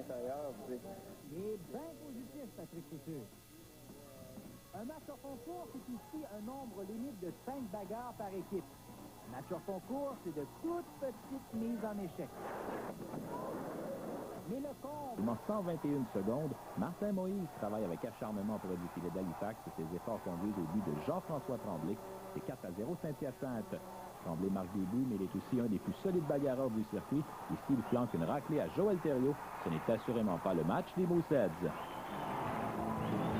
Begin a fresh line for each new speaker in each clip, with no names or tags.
l'intérieur.
Il est bien positif, Patrick Couture. Un match hors concours, c'est ici un nombre limite de 5 bagarres par équipe. Un match hors concours, c'est de toutes petites mises en échec. Mais le comble...
Il manque 121 secondes. Martin Moïse travaille avec acharnement pour du filet d'Halifax et ses efforts conduisent au but de Jean-François Tremblay. C'est 4-0 Saint-Hyacinthe. Tremblay marque des buts, mais il est aussi un des plus solides bagarreurs du circuit. Ici, il flanque une raclée à Joël Thériault. Ce n'est assurément pas le match des Mooseheads.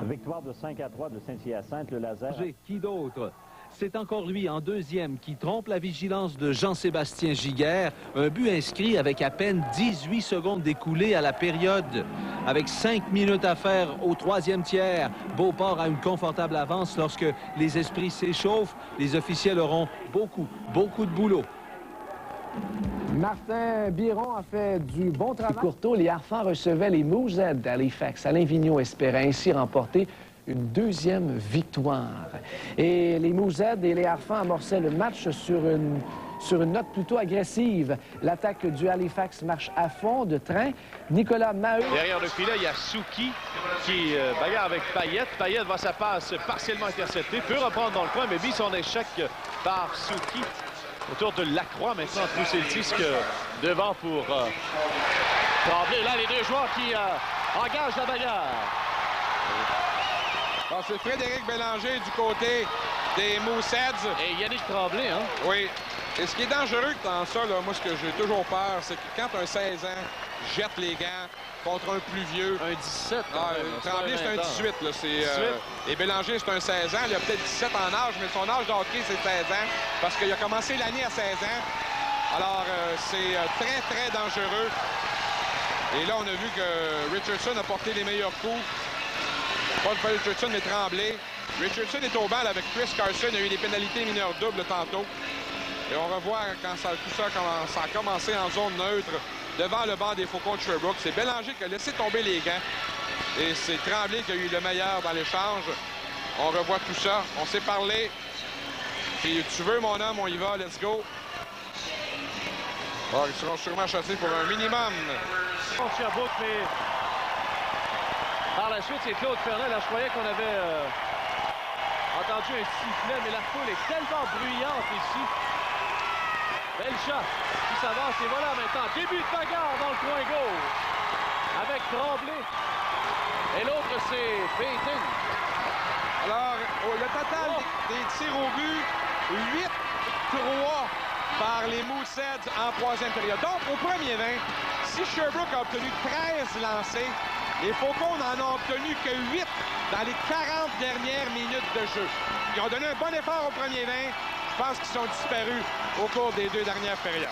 Victoire de 5-3 de Saint-Hyacinthe, le laser.
Qui d'autre? C'est encore lui, en deuxième, qui trompe la vigilance de Jean-Sébastien Giguère. Un but inscrit avec à peine 18 secondes d'écoulées à la période. Avec 5 minutes à faire au troisième tiers, Beauport a une confortable avance lorsque les esprits s'échauffent. Les officiels auront beaucoup de boulot.
Martin Biron a fait du bon travail. Courteau, les Harfangs recevaient les Mooseheads d'Halifax. Alain Vigneault espérait ainsi remporter une deuxième victoire. Et les Mooseheads et les Harfangs amorçaient le match sur une note plutôt agressive. L'attaque du Halifax marche à fond de train. Nicolas Maheu.
Derrière le filet, il y a Souki qui bagarre avec Payette. Payette voit sa passe partiellement interceptée, peut reprendre dans le coin, mais vit son échec par Souki. Autour de Lacroix, maintenant, pousser le disque devant pour Tremblay. Là, les deux joueurs qui engagent la bagarre.
Bon, c'est Frédéric Bélanger du côté des Mooseheads.
Et Yannick Tremblay, hein?
Oui. Et ce qui est dangereux dans ça, là, moi, ce que j'ai toujours peur, c'est que quand un 16 ans jette les gants contre un plus vieux...
Un 17.
Tremblay, c'est un 18. Là, et Bélanger, c'est un 16 ans. Il a peut-être 17 en âge, mais son âge de hockey, c'est 16 ans. Parce qu'il a commencé l'année à 16 ans. Alors, c'est très, très dangereux. Et là, on a vu que Richardson a porté les meilleurs coups. Pas Richardson, mais Tremblay. Richardson est au banc avec Chris Carson. Il a eu des pénalités mineures doubles tantôt. Et on revoit quand tout ça a commencé en zone neutre devant le banc des Faucons de Sherbrooke. C'est Bélanger qui a laissé tomber les gants. Et c'est Tremblay qui a eu le meilleur dans l'échange. On revoit tout ça. On s'est parlé. Puis tu veux, mon homme, on y va. Let's go. Bon, ils seront sûrement chassés pour un minimum.
Sherbrooke, mais par la suite, c'est Claude Ferland. Là, je croyais qu'on avait entendu un sifflet, mais la foule est tellement bruyante ici. Belle shot qui s'avance et voilà maintenant. Début de bagarre dans le coin gauche avec Tremblay. Et l'autre, c'est Payton.
Alors, le total des tirs au but, 8-3 par les Mooseheads en troisième période. Donc, au premier 20, si Sherbrooke a obtenu 13 lancés, les Faucons n'en ont obtenu que 8 dans les 40 dernières minutes de jeu. Ils ont donné un bon effort au premier 20. Je pense qu'ils sont disparus au cours des deux dernières périodes.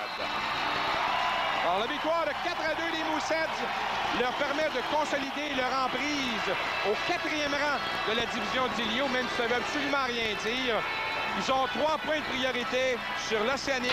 Alors, la victoire de 4-2 des Mooseheads leur permet de consolider leur emprise au 4e rang de la division d'Ilio, même si ça ne veut absolument rien dire. Ils ont 3 points de priorité sur l'Océanic.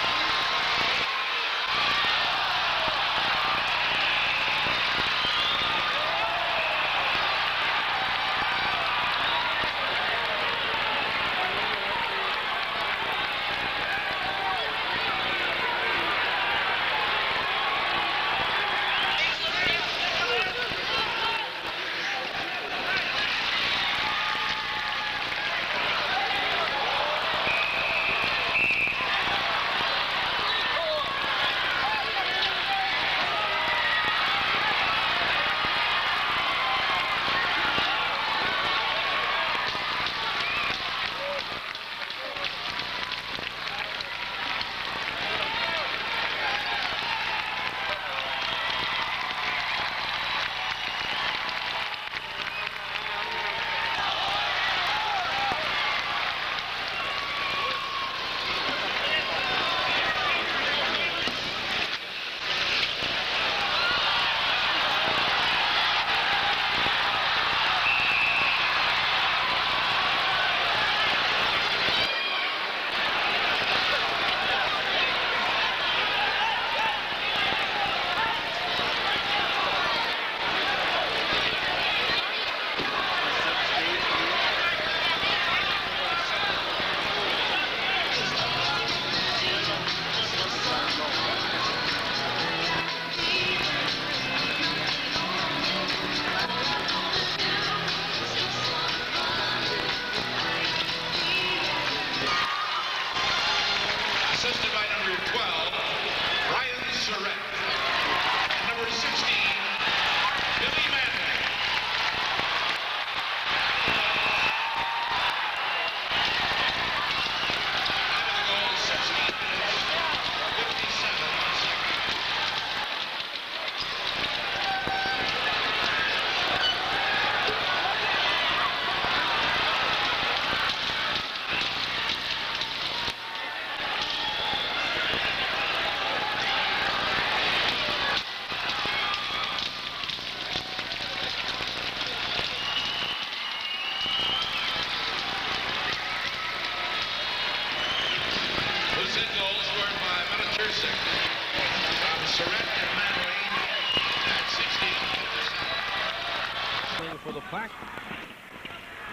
for the puck.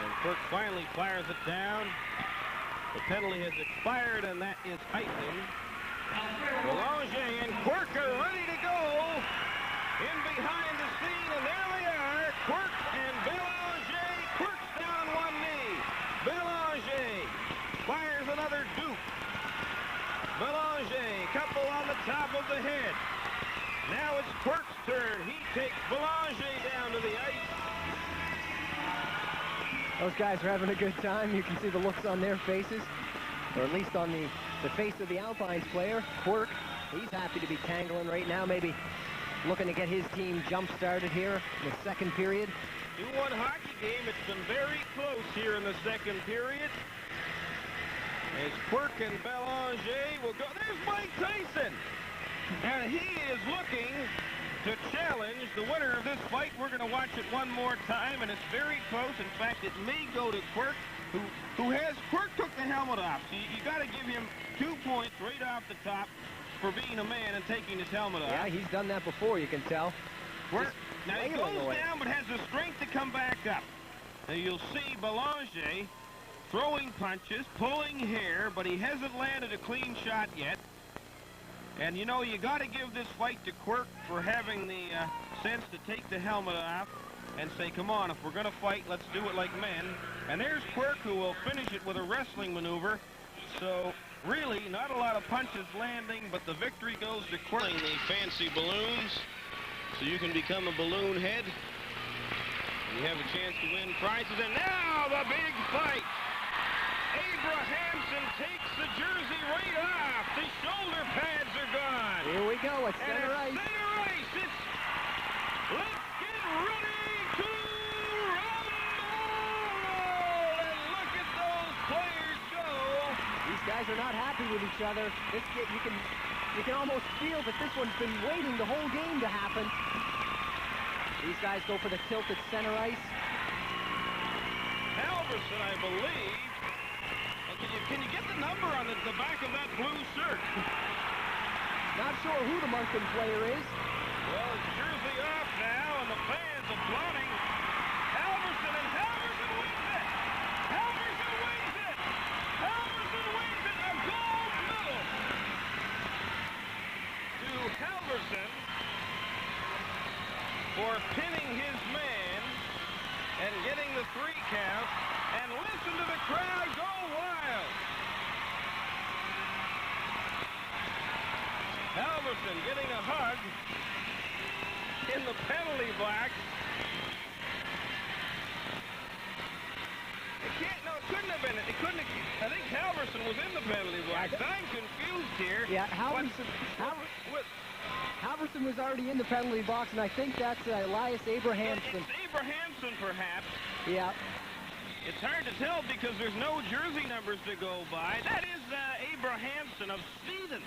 And Quirk finally fires it down. The penalty has expired, and that is icing. Belanger and Quirk are ready to go. In behind the scene, and there they are. Quirk and Belanger. Quirk's down on one knee. Belanger fires another dupe. Belanger, couple on the top of the head. Now it's Quirk's turn. He takes Belanger down to the ice.
Those guys are having a good time. You can see the looks on their faces, or at least on the face of the Alpines player, Quirk. He's happy to be tangling right now, maybe looking to get his team jump-started here in the second period.
2-1 hockey game. It's been very close here in the second period. As Quirk and Belanger will go. There's Mike Tyson. And he is looking to challenge the winner of this fight. We're going to watch it one more time, and it's very close. In fact, it may go to Quirk, Quirk took the helmet off. So you got to give him 2 points right off the top for being a man and taking his helmet off.
Yeah, he's done that before, you can tell.
Quirk, now he goes down, but has the strength to come back up. Now you'll see Belanger throwing punches, pulling hair, but he hasn't landed a clean shot yet. And, you know, you got to give this fight to Quirk for having the sense to take the helmet off and say, come on, if we're going to fight, let's do it like men. And there's Quirk, who will finish it with a wrestling maneuver. So, really, not a lot of punches landing, but the victory goes to Quirk. The fancy balloons, so you can become a balloon head. You have a chance to win prizes. And now the big fight. Abrahamson takes the jersey right off. The shoulder pads are gone.
Here we go. It's center ice.
Center ice. Let's get ready to rumble. And look at those players go.
These guys are not happy with each other. You can almost feel that this one's been waiting the whole game to happen. These guys go for the tilted center ice.
Halverson, I believe. Can you get the number on the back of that blue shirt?
Not sure who the Moncton player is.
Well, his jersey off now, and the fans applauding. Halverson, and Halverson wins it! Halverson wins it! Halverson wins it! A gold medal to Halverson for pinning his man and getting the 3 count. And listen to the crowd go wild. Halverson getting a hug in the penalty box. It couldn't have been. I think Halverson was in the penalty box. I'm confused here.
Yeah, Halverson was already in the penalty box, and I think that's Elias Abrahamson.
It's Abrahamson, perhaps.
Yeah.
It's hard to tell because there's no jersey numbers to go by. That is Abrahamson of Sweden.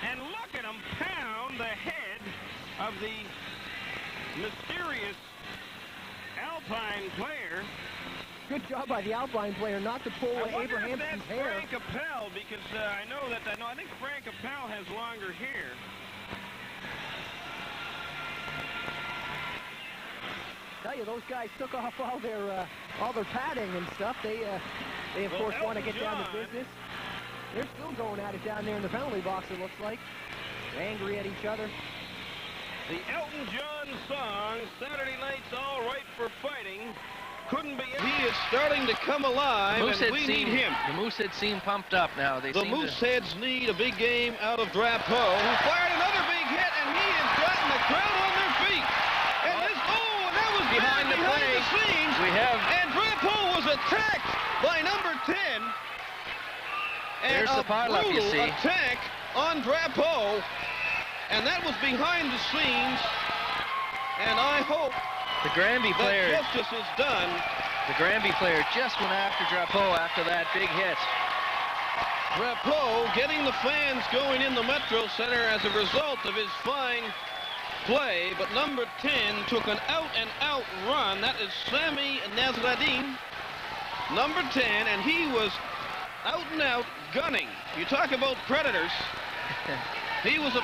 And look at him pound the head of the mysterious Alpine player.
Good job by the Alpine player not to pull Abrahamson's hair.
Frank Appel, because I think Frank Appel has longer hair.
Tell you, those guys took off all their padding and stuff. They of course want to get down to business. They're still going at it down there in the penalty box, it looks like. They're angry at each other.
The Elton John song, Saturday Night's All Right for Fighting, couldn't be. He is starting to come alive, and we need him.
The Mooseheads seem pumped up now.
The Mooseheads need a big game out of Drapeau, who fired another big hit, and he has gotten the crowd on their feet. And that was behind the scenes. And Drapeau was attacked by number 10.
There's the pileup, you see.
Attack on Drapeau, and that was behind the scenes. And I hope
the Granby player,
that justice is done.
The Granby player just went after Drapeau after that big hit.
Drapeau getting the fans going in the Metro Center as a result of his fine play, but number 10 took an out-and-out run. That is Sammy Nasreddin, number 10, and he was out-and-out gunning. You talk about predators. He was a...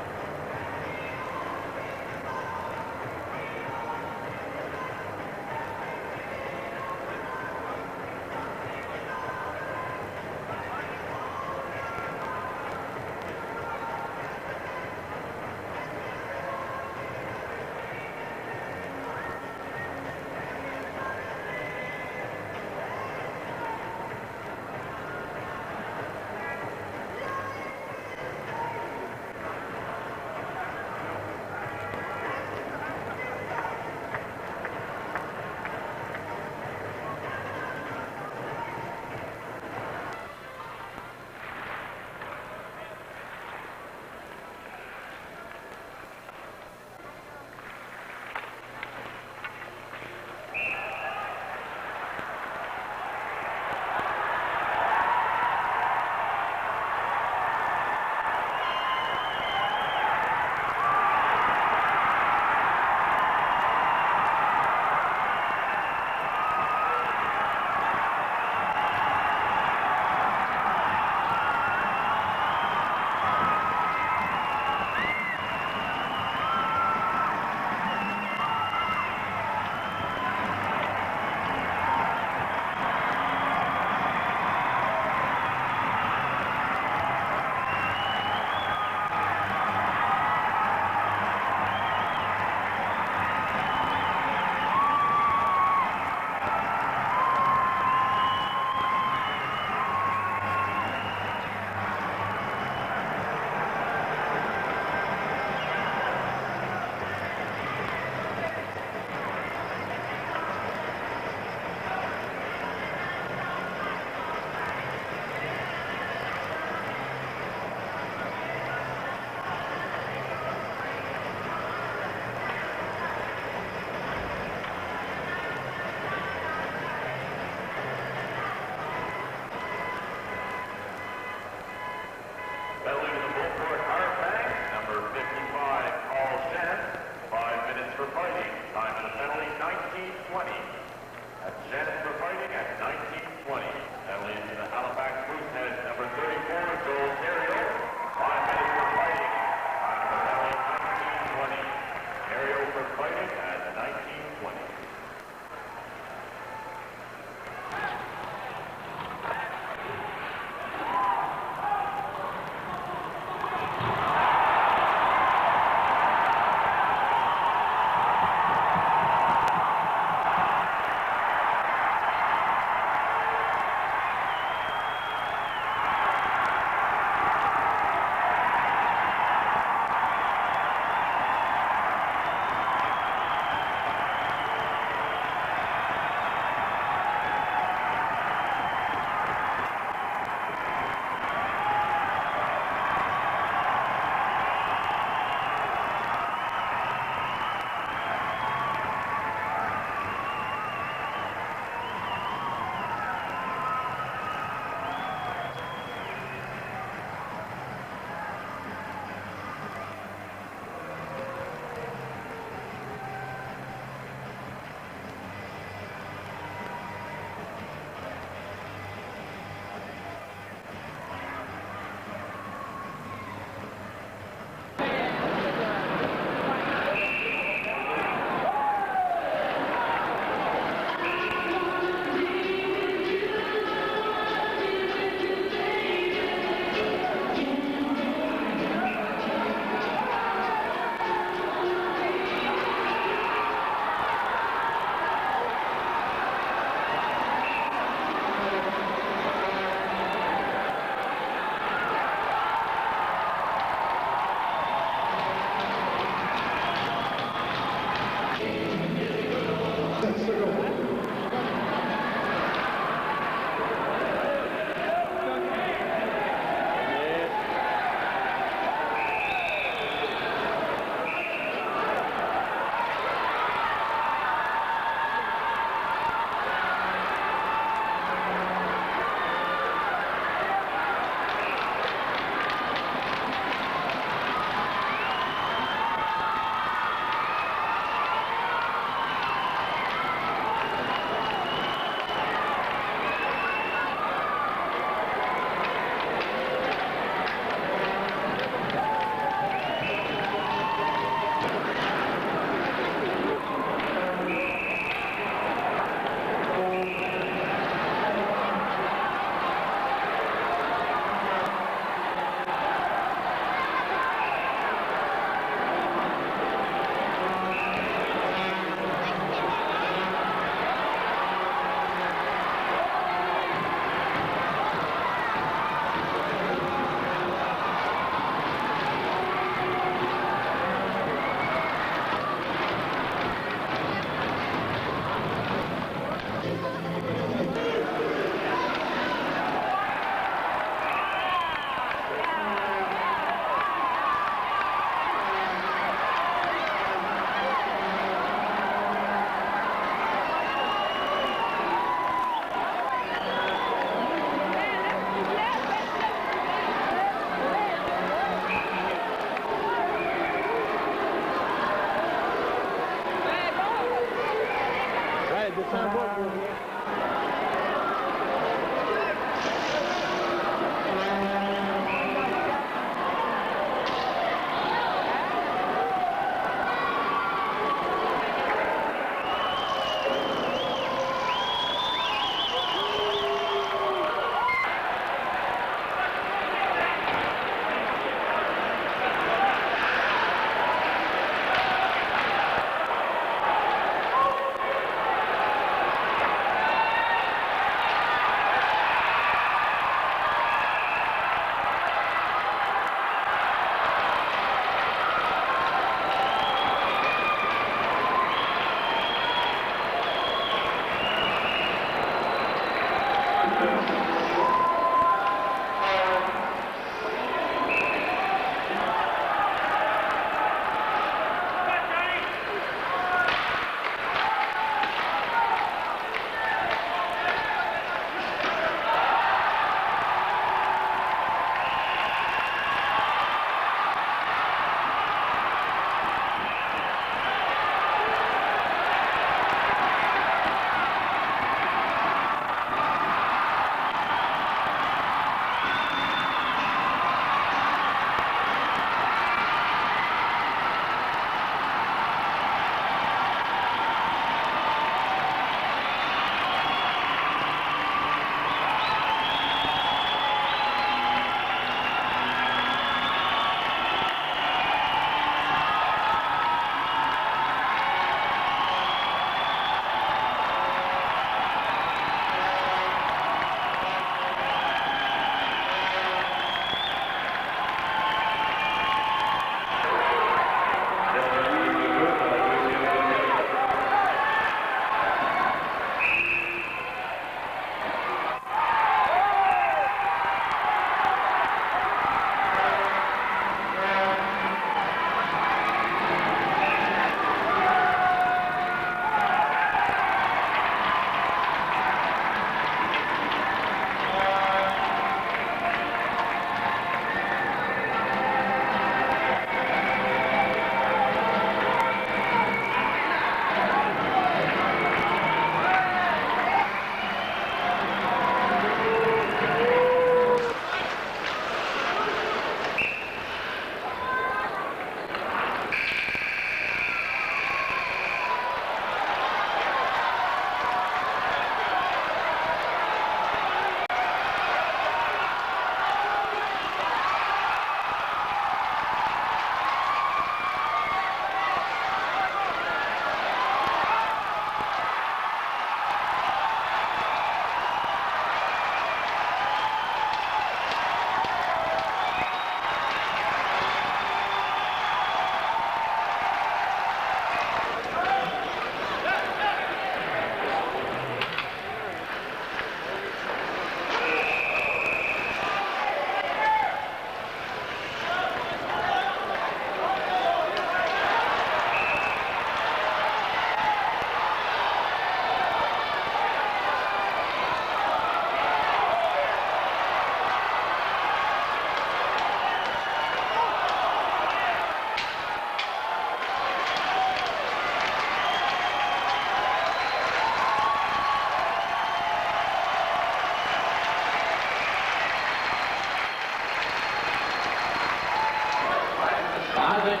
avec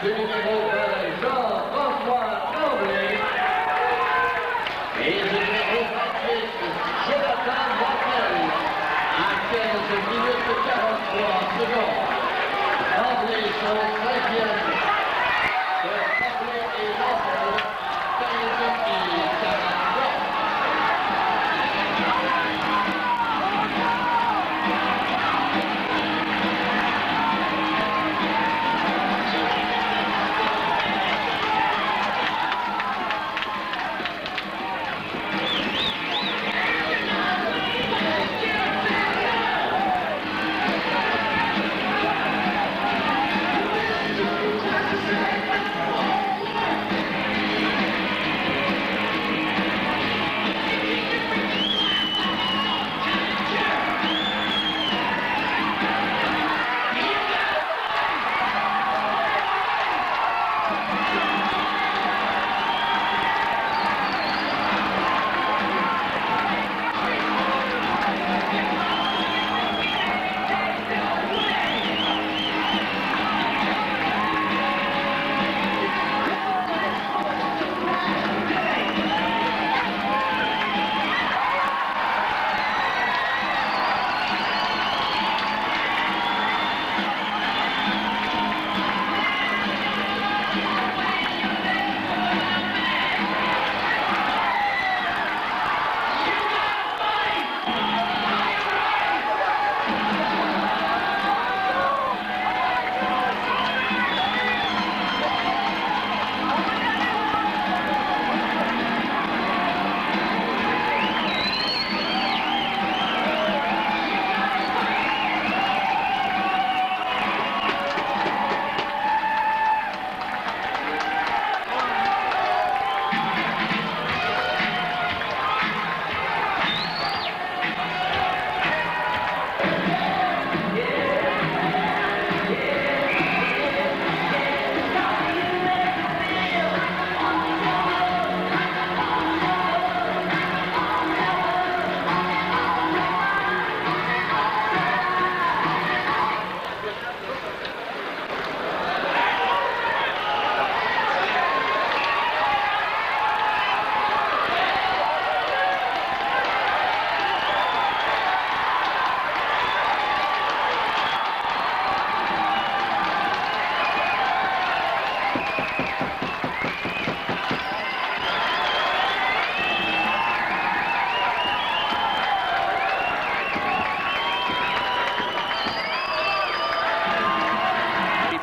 le numéro de Jean-François Tremblay et le numéro 28, Jonathan Martel, à 15 minutes 43 secondes. Tremblay son 5e. Tremblay et Martel, 15 et 43.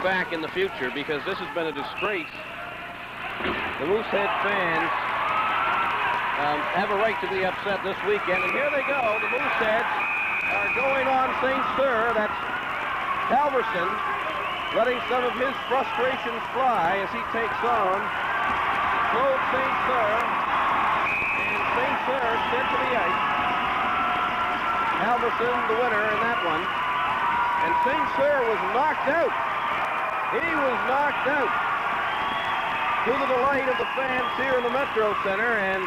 Back in the future, because this has been a disgrace. The Moosehead fans have a right to be upset this weekend, and here they go. The Mooseheads are going on St. Cyr. That's Halverson letting some of his frustrations fly as he takes on Claude St. Cyr, and St. Cyr sent to the ice. Halverson the winner in that one, and St. Cyr was knocked out. He was knocked out, to the delight of the fans here in the Metro Center, and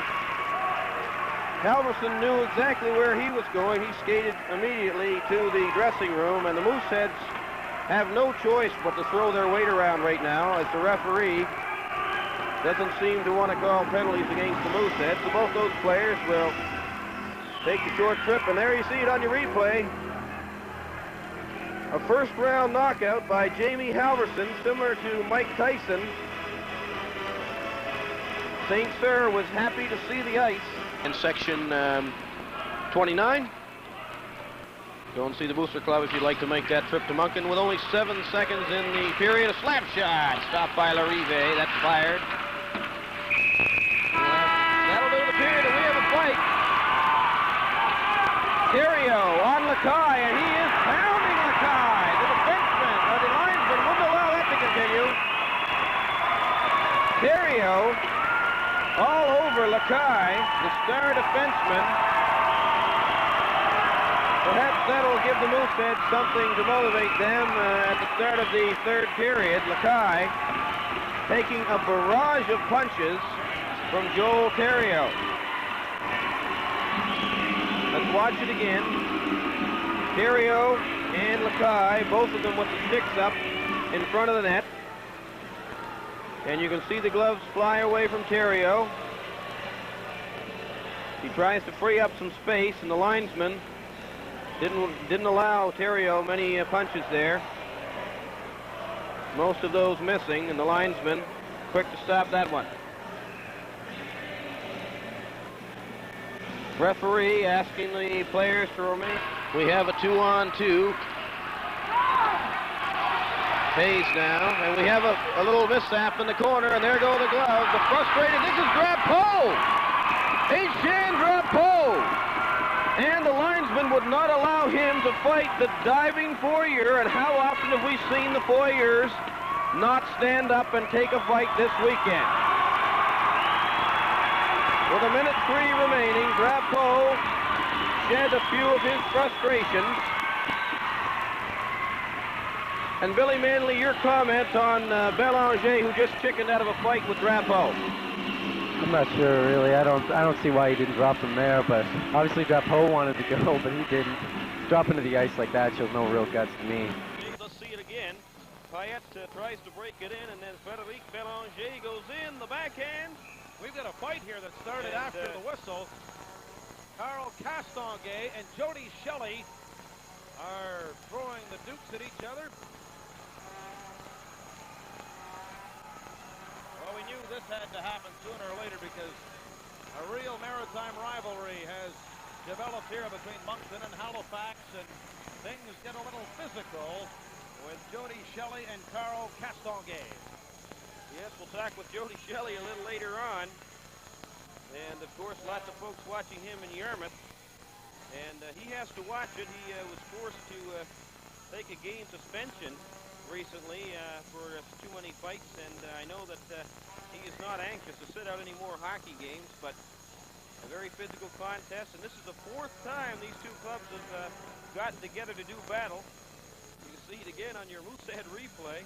Halverson knew exactly where he was going. He skated immediately to the dressing room, and the Mooseheads have no choice but to throw their weight around right now, as the referee doesn't seem to want to call penalties against the Mooseheads. So both those players will take the short trip, and there you see it on your replay. A first-round knockout by Jamie Halverson, similar to Mike Tyson. St. Cyr was happy to see the ice. In section 29. Go and see the Booster Club if you'd like to make that trip to Moncton. With only 7 seconds in the period, a slap shot stopped by Larive. That's fired. That'll do the period, and we have a fight. Theriot on Lacaille, and he is pounding Lacaille. The defenseman, or the linesman, wouldn't allow that to continue. Theriot all over Lacaille, the star defenseman. Perhaps that'll give the Mooseheads something to motivate them at the start of the third period. Lacaille taking a barrage of punches from Joel Theriot. Let's watch it again. Theriot and Lacaille, both of them with the sticks up in front of the net. And you can see the gloves fly away from Theriault. He tries to free up some space, and the linesman didn't allow Theriault many punches there. Most of those missing, and the linesman quick to stop that one. Referee asking the players to remain. We have a 2-on-2. Hayes now, and we have a little mishap in the corner, and there go the gloves. The frustrated, this is Drapeau! Etienne Drapeau! And the linesman would not allow him to fight the diving foyer, and how often have we seen the foyers not stand up and take a fight this weekend? With 1:03 remaining, Drapeau shed a few of his frustrations. And Billy Manley, your comment on Bélanger, who just chickened out of a fight with Drapeau.
I'm not sure, really. I don't see why he didn't drop him there, but obviously Drapeau wanted to go, but he didn't. Dropping to the ice like that shows no real guts to me.
Let's see it again. Payette tries to break it in, and then Frédéric Bélanger goes in, the backhand.
We've got a fight here that started after the whistle. Carl Castonguay and Jody Shelley are throwing the dukes at each other. Well, we knew this had to happen sooner or later because a real maritime rivalry has developed here between Moncton and Halifax, and things get a little physical with Jody Shelley and Carl Castonguay.
Yes, we'll talk with Jody Shelley a little later on. And, of course, lots of folks watching him in Yarmouth. And he has to watch it. He was forced to take a game suspension recently for too many fights. And I know that he is not anxious to sit out any more hockey games. But a very physical contest. And this is the 4th time these two clubs have gotten together to do battle. You can see it again on your Moosehead replay.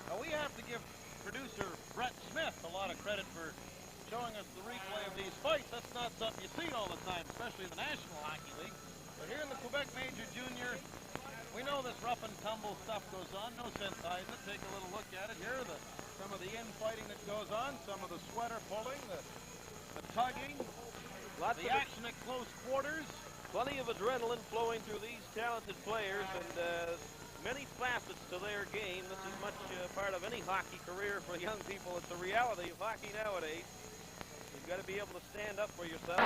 Now we have to give producer Brett Smith a lot of credit for showing us the replay of these fights. That's not something you see all the time, especially in the National Hockey League. But here in the Quebec Major Junior, we know this rough and tumble stuff goes on. No sense hiding it. Take a little look at it. Here are some of the infighting that goes on, some of the sweater pulling, the tugging, the action at close quarters.
Plenty of adrenaline flowing through these talented players, and many facets to their game. This is much part of any hockey career for young people. It's the reality of hockey nowadays. You've got to be able to stand up for yourself.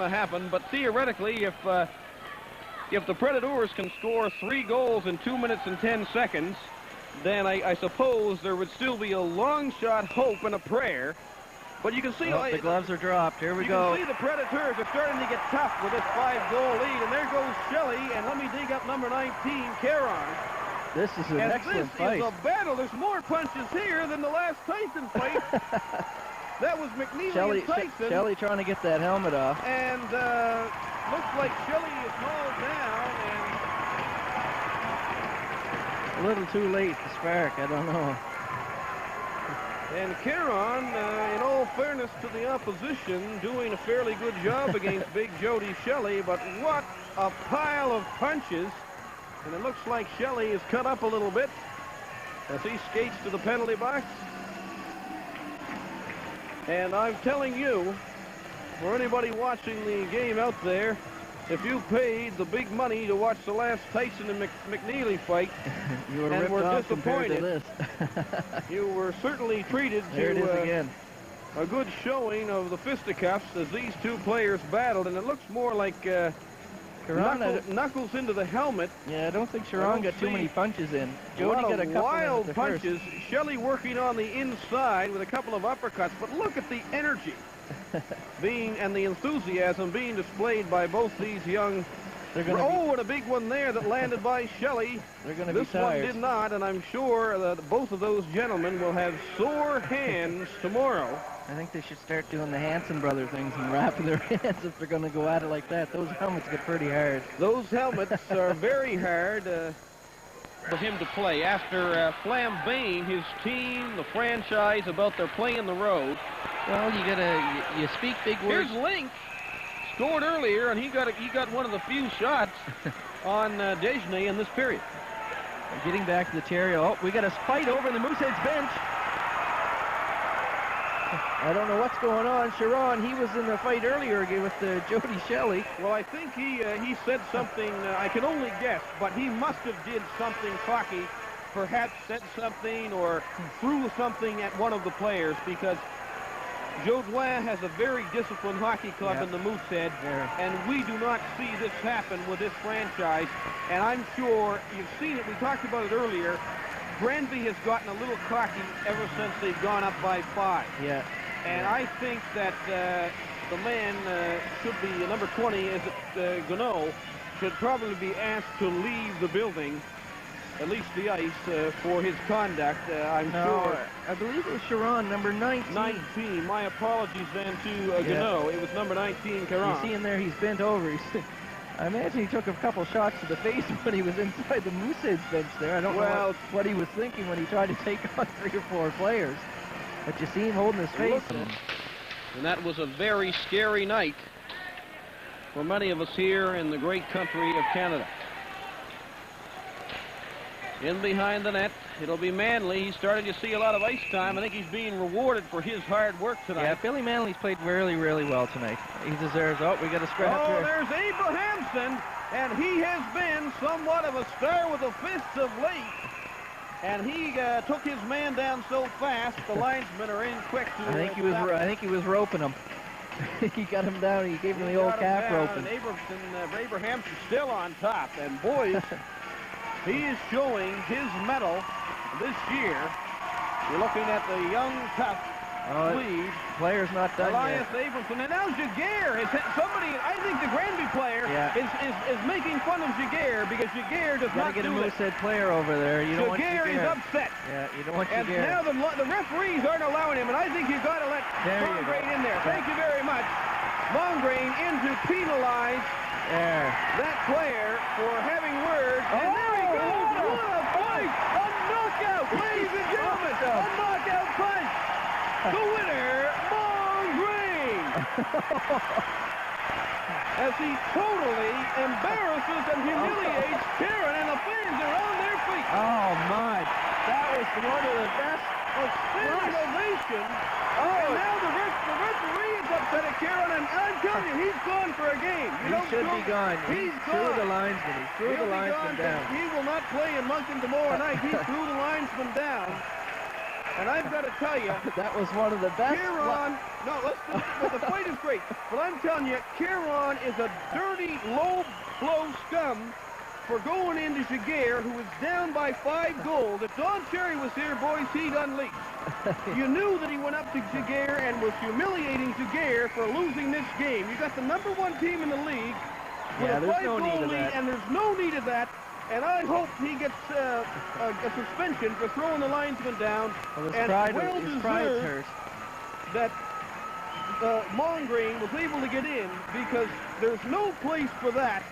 to happen, but theoretically, if the Prédateurs can score 3 goals in 2 minutes and 10 seconds, then I suppose there would still be a long shot hope and a prayer. But you can see...
Oh, the gloves are dropped. Here we go.
You can see the Prédateurs are starting to get tough with this 5-goal lead. And there goes Shelley. And let me dig up number 19, Caron.
This is an excellent fight.
This is a battle. There's more punches here than the last Tyson fight. That was McNeely and Tyson.
Shelley trying to get that helmet off.
And looks like Shelley is hauled down. And
a little too late to spark. I don't know.
And Caron, in all fairness to the opposition, doing a fairly good job against Big Jody Shelley, but what a pile of punches. And it looks like Shelley is cut up a little bit as he skates to the penalty box. And I'm telling you, for anybody watching the game out there, if you paid the big money to watch the last Tyson and McNeely fight,
you were
and were disappointed,
to this.
you were certainly treated
there
to
it is again.
A good showing of the fisticuffs as these two players battled, and it looks more like knuckles into the helmet.
Yeah, I don't think Sharon got too many punches in. Jody got a couple
wild punches. Shelley working on the inside with a couple of uppercuts, but look at the energy and the enthusiasm being displayed by both these young... and a big one there that landed by Shelley.
They're going to be tired.
This one did not, and I'm sure that both of those gentlemen will have sore hands tomorrow.
I think they should start doing the Hanson brother things and wrapping their hands if they're going to go at it like that. Those helmets get pretty hard.
Those helmets are very hard for him to play. After flambeing his team, the franchise, about their play in the road.
Well, you speak big words.
Here's Link. Scored earlier, and he got one of the few shots on Desjardins in this period.
Getting back to the Terry. Oh, we got a fight over in the Mooseheads bench. I don't know what's going on. Sharon, he was in the fight earlier again with Jody Shelley.
Well, I think he said something, I can only guess, but he must have did something cocky, perhaps said something or threw something at one of the players, because Jodoin has a very disciplined hockey club in the Moosehead, and we do not see this happen with this franchise. And I'm sure you've seen it. We talked about it earlier. Granby has gotten a little cocky ever since they've gone up by 5.
Yeah.
And I think that the man should be, number 20, is it Gano, should probably be asked to leave the building, at least the ice, for his conduct. I'm sure.
I believe it was Sharon, number 19.
19. My apologies then to Gano. It was number 19, Caron.
You see him there, he's bent over. I imagine he took a couple shots to the face when he was inside the Mooseheads bench there. I don't know what he was thinking when he tried to take on 3 or 4 players. But you see him holding his face.
And that was a very scary night for many of us here in the great country of Canada. In behind the net, it'll be Manley. He's starting to see a lot of ice time. I think he's being rewarded for his hard work tonight.
Yeah, Billy Manley's played really, really well tonight. He deserves... Oh, we got a scrap here.
There's Abrahamson, and he has been somewhat of a star with the fists of late. And he took his man down so fast, the linesmen are in quick to...
I think he was roping him. He got him down. He gave him the old calf roping.
Abrahamson's still on top. And boys... He is showing his medal this year. You're looking at the young, tough Swede.
Player's not done
Elias Abramson. And now Giguère. Somebody, I think the Granby player is making fun of Giguère because Giguère does not do it.
Get a Moosehead player over there. You don't want Giguère.
Is upset.
Yeah, you don't want
Giguère. And now the referees aren't allowing him, and I think you've got to let Longrain in there. Thank you very much. Longrain in to penalize that player for having words. And there he goes. What a fight! A knockout, ladies and gentlemen. A knockout punch. The winner, Longrain. As he totally embarrasses and humiliates Karen, and the fans are on their feet.
Oh, my. That was one of the best.
A standing ovation. And now the referee is upset at Karen, and I'm telling you, he's gone for a game.
He should be gone. He threw the linesman. He threw the linesman down.
He will not play in Moncton tomorrow night. He threw the linesman down. And I've got to tell you,
that was one of the best.
Kieran, no, listen, but the fight is great. But I'm telling you, Kieran is a dirty, low-blow scum for going into Giguère, who was down by 5 goals. If Don Cherry was here, boys, he'd unleash. You knew that he went up to Giguère and was humiliating Giguère for losing this game. You got the #1 team in the league with a 5-goal lead, and there's no need of that. And I hope he gets a suspension for throwing the linesman down.
Well,
and well deserved that Mongrain was able to get in, because there's no place for that.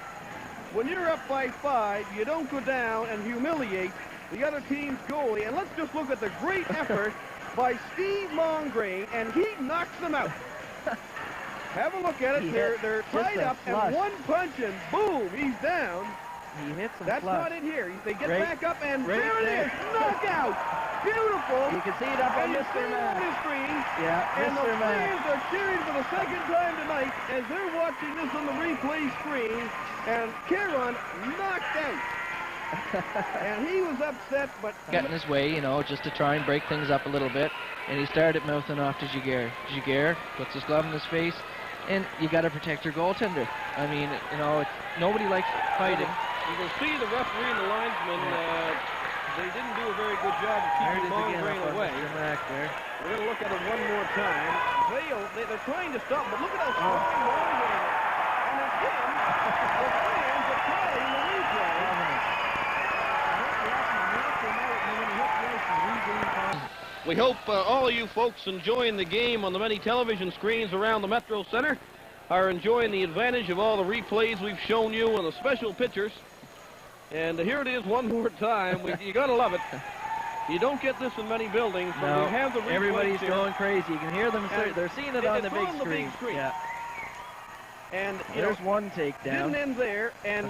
When you're up by 5, you don't go down and humiliate the other team's goalie. And let's just look at the great effort by Steve Mongrain, and he knocks them out. Have a look at it. They're tied up, and one punch, and boom, he's down.
He hits him.
That's not it here. They get back up, and there it is. Knockout. Beautiful.
You can see it up on Mr. Man.
On the screen.
Yeah,
and
Mr.
the
Man.
fans are cheering for the second time tonight as they're watching this on the replay screen. And Kieran knocked out. And he was upset, but
getting his way, you know, just to try and break things up a little bit. And he started mouthing off to Giguère. Giguère puts his glove in his face, and you got to protect your goaltender. I mean, you know, nobody likes fighting.
You can see the referee and the linesman, they didn't do a very good job of keeping Mongrain away. We're going to look at it one more time. They're trying to stop, but look at how strong Mongrain is. And again, the fans are calling the replay. We hope all of you folks enjoying the game on the many television screens around the Metro Center are enjoying the advantage of all the replays we've shown you and the special pictures. And here it is one more time. You got to love it. You don't get this in many buildings, but we have the replays.
Everybody's
here.
going crazy. You can hear them. They're seeing it on the big screen.
Yeah. And
there's one takedown.
Didn't end there, and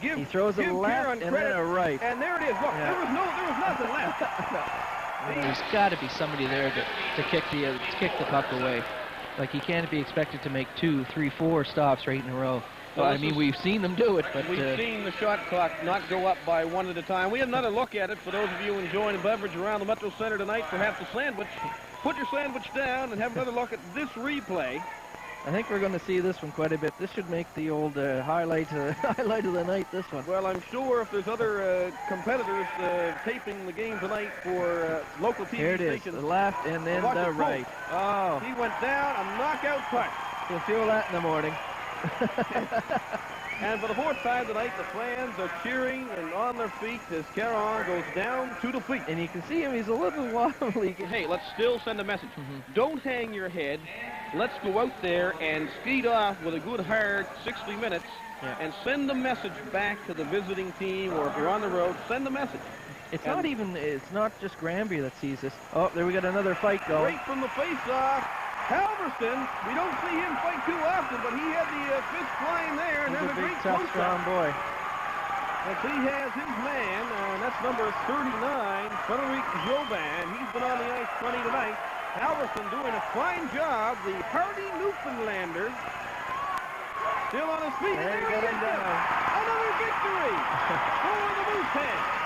give
he throws a left and then a right.
And there it is. Look, there was nothing left.
There's got to be somebody there to kick the puck away. Like, he can't be expected to make 2, 3, 4 stops right in a row. Well, I mean, we've seen them do it, but
we've seen the shot clock not go up by 1 at a time. We have another look at it for those of you enjoying a beverage around the Metro Center tonight. Perhaps a sandwich. Put your sandwich down and have another look at this replay.
I think we're going to see this one quite a bit. This should make the old highlight of the night, this one.
Well, I'm sure if there's other competitors taping the game tonight for local TV
Here it
stations.
Is, the left and then the right. Oh.
He went down, a knockout punch.
You'll feel that in the morning.
And for the 4th time tonight, the fans are cheering and on their feet as Caron goes down to defeat.
And you can see him, he's a little wobbly.
Hey, let's still send a message. Don't hang your head. Let's go out there and skate off with a good hard 60 minutes and send the message back to the visiting team, or if you're on the road, send the message.
It's not just Granby that sees this. Oh, there we got another fight going.
Right from the face-off. Halverson, we don't see him fight too often, but he had the fist flying there, and
he's
there's a great
tough, strong boy.
As he has his man, and that's number 39, Frederic Jobin. He's been on the ice plenty tonight. Halverson doing a fine job. The hardy Newfoundlander still on his feet.
There he got him down.
Another victory for the Mooseheads.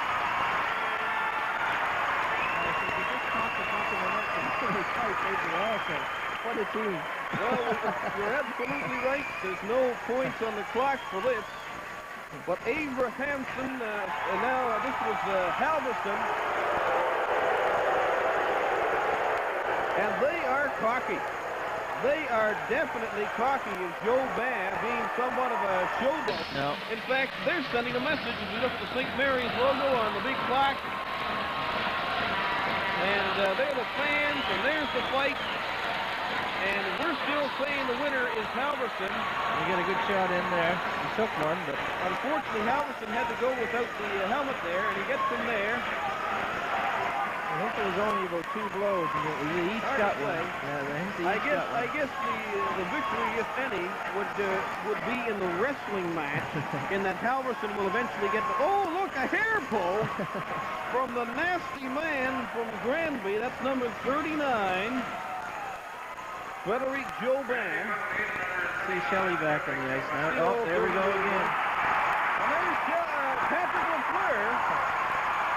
What a team.
Well, you're absolutely right. There's no points on the clock for this. But Abrahamson, and now this was Halverson. And they are cocky. They are definitely cocky as Joe Ban being somewhat of a showboat.
No.
In fact, they're sending a message as we look at the St. Mary's logo on the big clock. And they're the fans, and there's the fight. And we're still saying the winner is Halverson.
You get a good shot in there. He took one, but
unfortunately Halverson had to go without the helmet there, and he gets him there.
I think there was only about 2 blows, and he each got one. Yeah,
I guess the victory, if any, would be in the wrestling match, in that Halverson will eventually get the, oh, look, a hair pull from the nasty man from Granby. That's number 39. Frederic Jobin.
See Shelley back on the ice now. Oh, there we go again.
And there's Patrick Lafleur.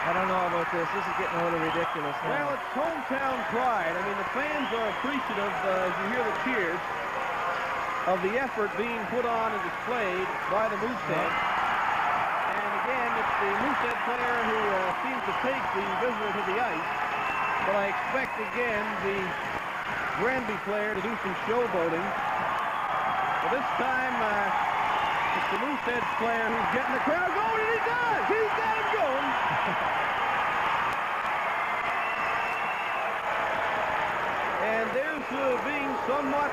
I don't know about this. This is getting a little ridiculous now.
Well, it's hometown pride. I mean, the fans are appreciative, as you hear the cheers, of the effort being put on and displayed by the Mooseheads. And again, it's the Moosehead player who seems to take the visitor to the ice. But I expect, again, the Granby player to do some showboating. But this time, it's the Moosehead player who's getting the crowd going, and he does! He's got him going! And there's being somewhat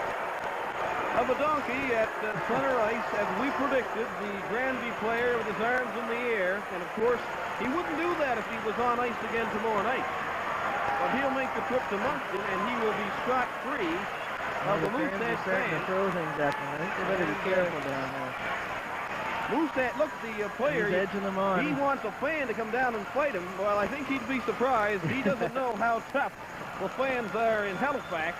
of a donkey at center ice, as we predicted, the Granby player with his arms in the air. And of course, he wouldn't do that if he was on ice again tomorrow night. But he'll make the trip to Moncton, and he will be scot-free of the Moosehead fans.
To throw things at them. I think they better be careful down there.
Moosehead, look, the player,
he's edging them on.
He wants a fan to come down and fight him. Well, I think he'd be surprised. He doesn't know how tough the fans are in Halifax.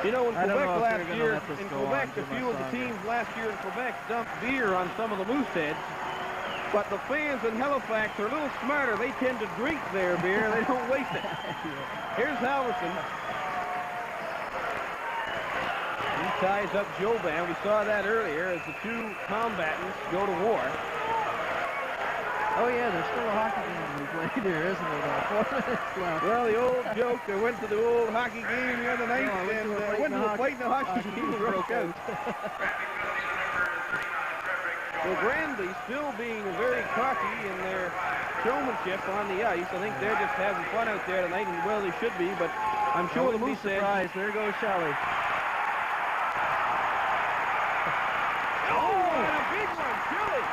You know, in Quebec last year, a few of the teams last year in Quebec dumped beer on some of the Mooseheads. But the fans in Halifax are a little smarter. They tend to drink their beer. They don't waste it. Here's Halverson. He ties up Joban. We saw that earlier as the two combatants go to war.
Oh, yeah, there's still a hockey game to be played there, isn't there? 4 minutes left.
Well, the old joke, they went to the old hockey game the other night, and went to a fight in the hockey game and broke out. Well, Granby still being very cocky in their showmanship on the ice. I think they're just having fun out there tonight, and well, they should be, but I'm sure the Mooseheads...
surprised. There goes Shelley.
Oh, and a big one, Shelley!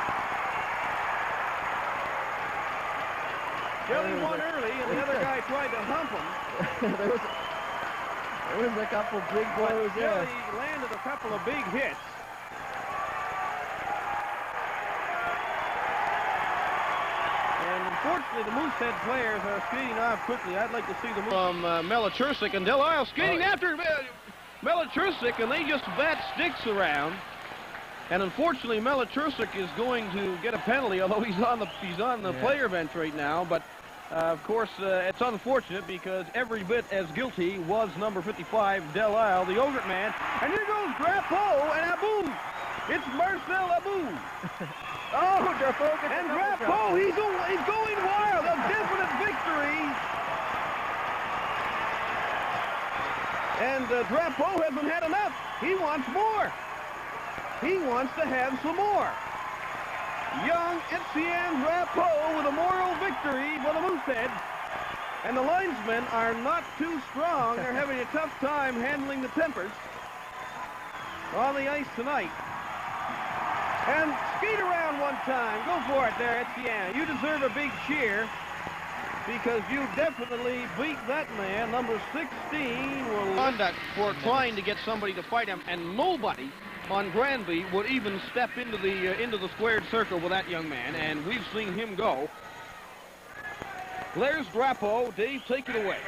Shelley won early, and the other guy tried to hump him.
there was a couple big blows there.
Shelley landed a couple of big hits. Unfortunately, the Moosehead players are skating off quickly. I'd like to see them from Melichursic and Delisle skating after Melichursic, and they just bat sticks around. And unfortunately, Melichursic is going to get a penalty, although he's on the player bench right now. But of course, it's unfortunate because every bit as guilty was number 55, Delisle, the Ogre man. And here goes Drapeau and Abou. It's Marcel Abou.
Oh, Drapeau gets
and Drapeau, he's going wild. A definite victory. And Drapeau hasn't had enough. He wants more. He wants to have some more. Young Etienne Drapeau with a moral victory for the Mooseheads. And the linesmen are not too strong. They're having a tough time handling the tempers on the ice tonight. And skate around one time. Go for it there, Etienne. You deserve a big cheer because you definitely beat that man. Number 16 will conduct for trying to get somebody to fight him, and nobody on Granby would even step into the squared circle with that young man, and we've seen him go. There's Drapeau. Dave, take it away.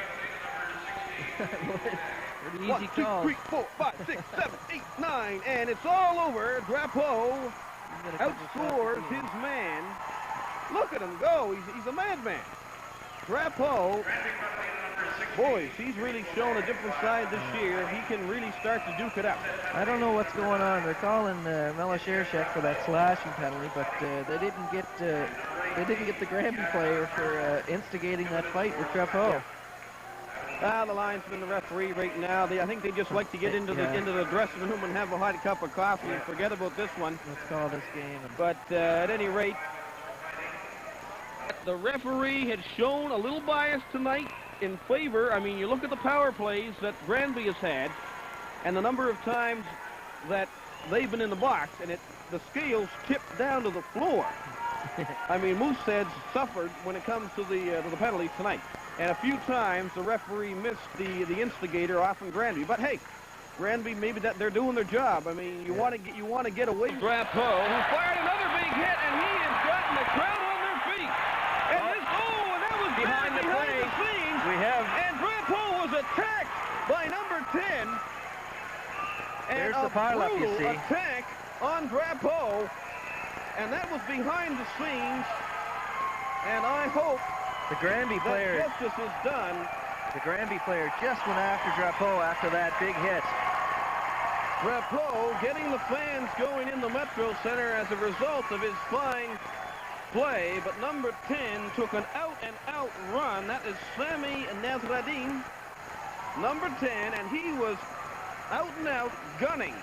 Pretty easy
1, 2, 3, 4, 5, 6, 7, 8, 9, and it's all over. Drapeau outscores his man. Look at him go. He's a madman. Drapeau, boys, he's really shown a different side this year. He can really start to duke it out.
I don't know what's going on. They're calling Melichursic for that slashing penalty, but they didn't get the Granby player for instigating that fight with Drapeau.
The linesman, the referee right now, I think they just like to get into the dressing room and have a hot cup of coffee and forget about this one.
Let's call this game.
But at any rate, the referee had shown a little bias tonight in favor. I mean, you look at the power plays that Granby has had and the number of times that they've been in the box, and the scales tipped down to the floor. I mean, Mooseheads suffered when it comes to the penalties tonight. And a few times the referee missed the instigator off in Granby. But hey, Granby, maybe that they're doing their job. I mean, you want to get away from Drapeau, who fired another big hit, and he has gotten the crowd on their feet. And that was behind the scenes. And Drapeau was attacked by number 10. And
there's the pile-up, you see.
Attack on Drapeau. And that was behind the scenes. And I hope
the Granby player,
that justice is done.
The Granby player just went after Drapeau after that big hit.
Drapeau getting the fans going in the Metro Center as a result of his flying play, but number 10 took an out-and-out run. That is Sammy Nasreddin, number 10, and he was out-and-out gunning.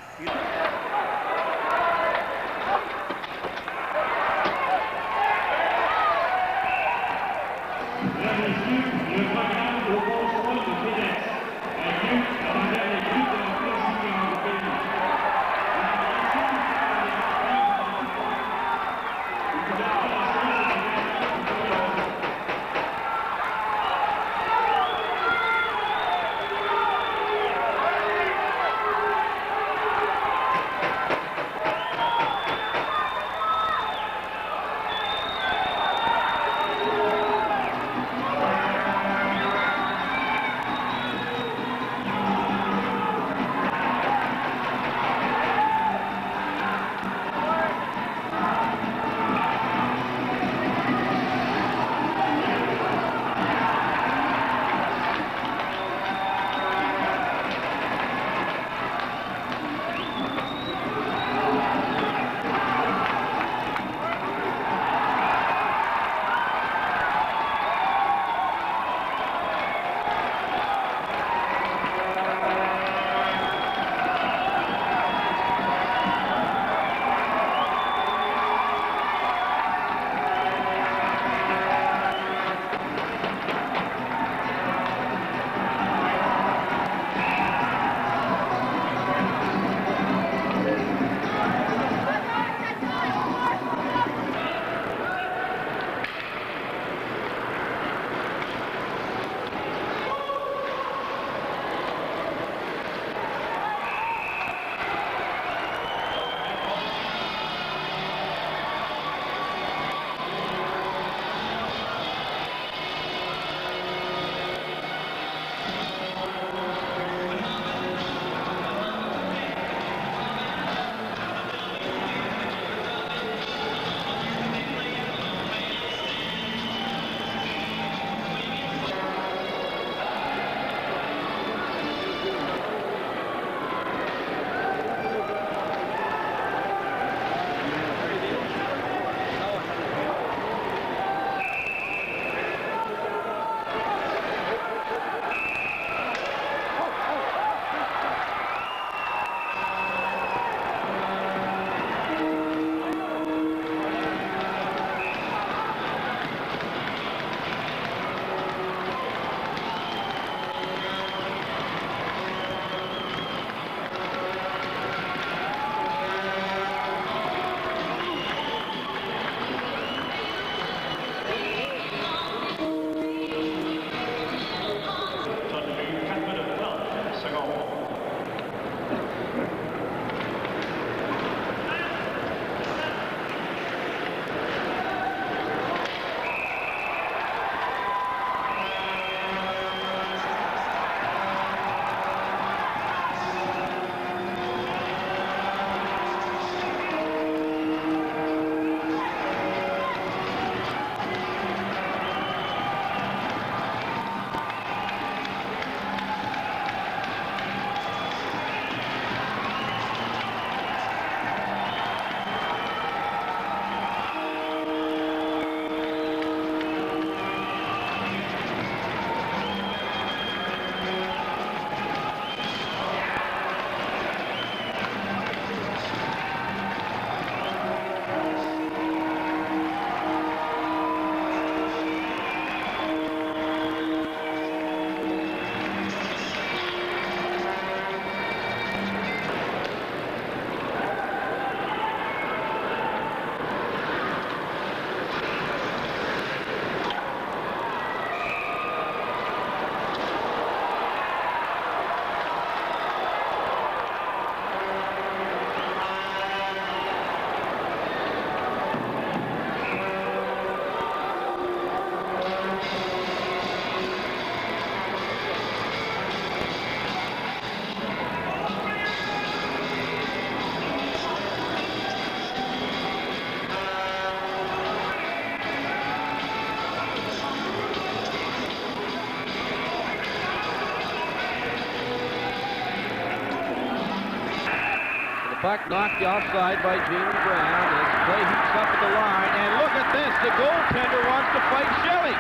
Puck knocked offside by Jamie Brown as play heats up at the line. And look at this, the goaltender wants to fight Shelley.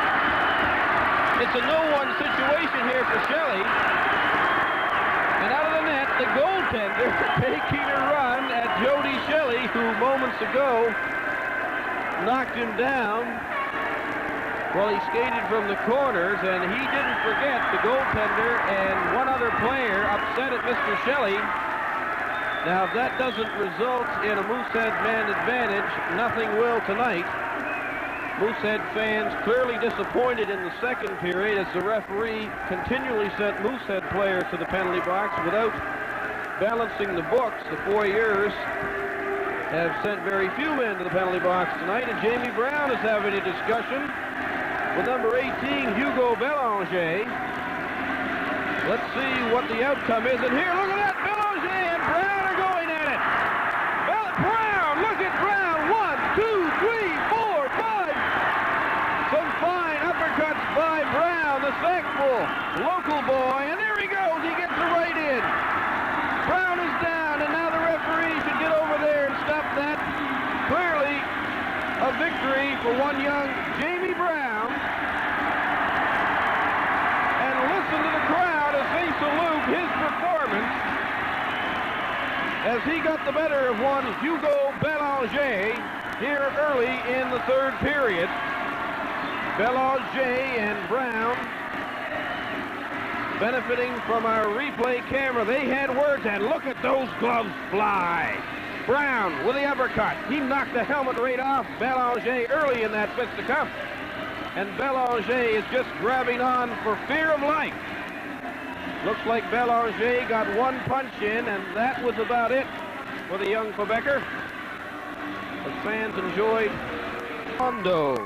It's a no-one situation here for Shelley. And out of the net, the goaltender taking a run at Jody Shelley, who moments ago knocked him down. Well, he skated from the corners, and he didn't forget the goaltender and one other player upset at Mr. Shelley. Now, if that doesn't result in a Moosehead man advantage, nothing will tonight. Moosehead fans clearly disappointed in the second period as the referee continually sent Moosehead players to the penalty box without balancing the books. The Foreurs have sent very few men to the penalty box tonight, and Jamie Brown is having a discussion with number 18, Hugo Belanger. Let's see what the outcome is. And here, look at that, Belanger and Brown are going at it. Brown, look at Brown. 1, 2, 3, 4, 5. Some fine uppercuts by Brown, the thankful local boy. And there he goes. He gets the right in. Brown is down, and now the referee should get over there and stop that. Clearly a victory for one young Jamie Brown. And listen to the crowd as they salute his performance as he got the better of one Hugo Belanger here early in the third period. Belanger and Brown benefiting from our replay camera. They had words, and look at those gloves fly. Brown with the uppercut. He knocked the helmet right off Belanger early in that fisticuff. And Belanger is just grabbing on for fear of life. Looks like Belanger got one punch in, and that was about it for the young Quebecer. The fans enjoyed. Hondo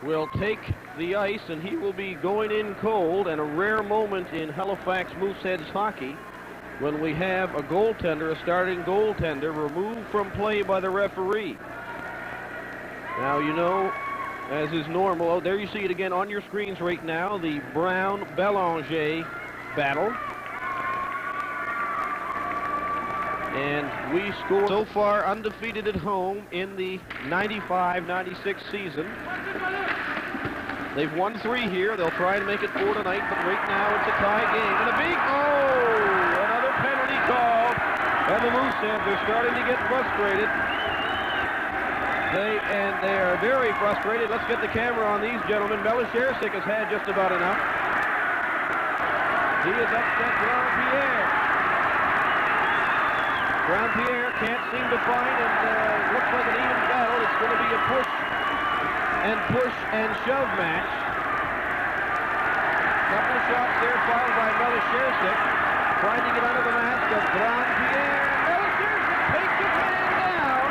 will take the ice, and he will be going in cold, and a rare moment in Halifax Mooseheads hockey when we have a goaltender, a starting goaltender, removed from play by the referee. Now, you know, as is normal, oh, there you see it again on your screens right now, the Brown-Belanger battle. And we scored so far undefeated at home in the 95-96 season. They've won 3 here. They'll try and make it 4 tonight, but right now it's a tie game. And a big, another penalty call. And the Mooseheads, they're starting to get frustrated. They are very frustrated. Let's get the camera on these gentlemen. Melashersik has had just about enough. He is upset Grandpierre. Grandpierre can't seem to find, and looks like an even battle. It's going to be a push and shove match. Couple of shots there followed by Melashersik, trying to get under the mask of Grandpierre. Melashersik takes his man down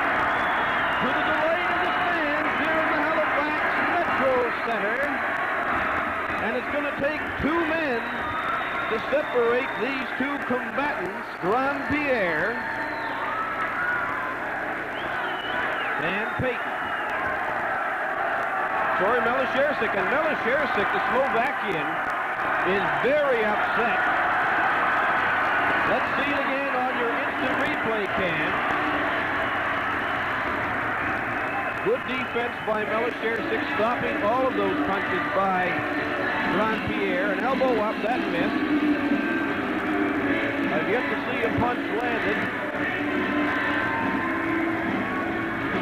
to the delight of the fans here in the Halifax Metro Center. And it's going to take 2 men to separate these 2 combatants, Grandpierre and Peyton. Sorry, Melashersik. And Melashersik, the Slovakian, is very upset. Let's see it again on your instant replay cam. Good defense by Melashersik, stopping all of those punches by Grandpierre. An elbow up, that missed. I've yet to see a punch landed.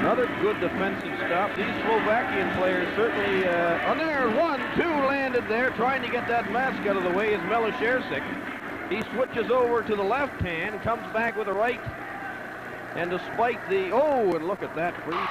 Another good defensive stop. These Slovakian players certainly, on there, 1, 2 landed there, trying to get that mask out of the way is Melashersik. He switches over to the left hand, comes back with the right, and despite the, and look at that free.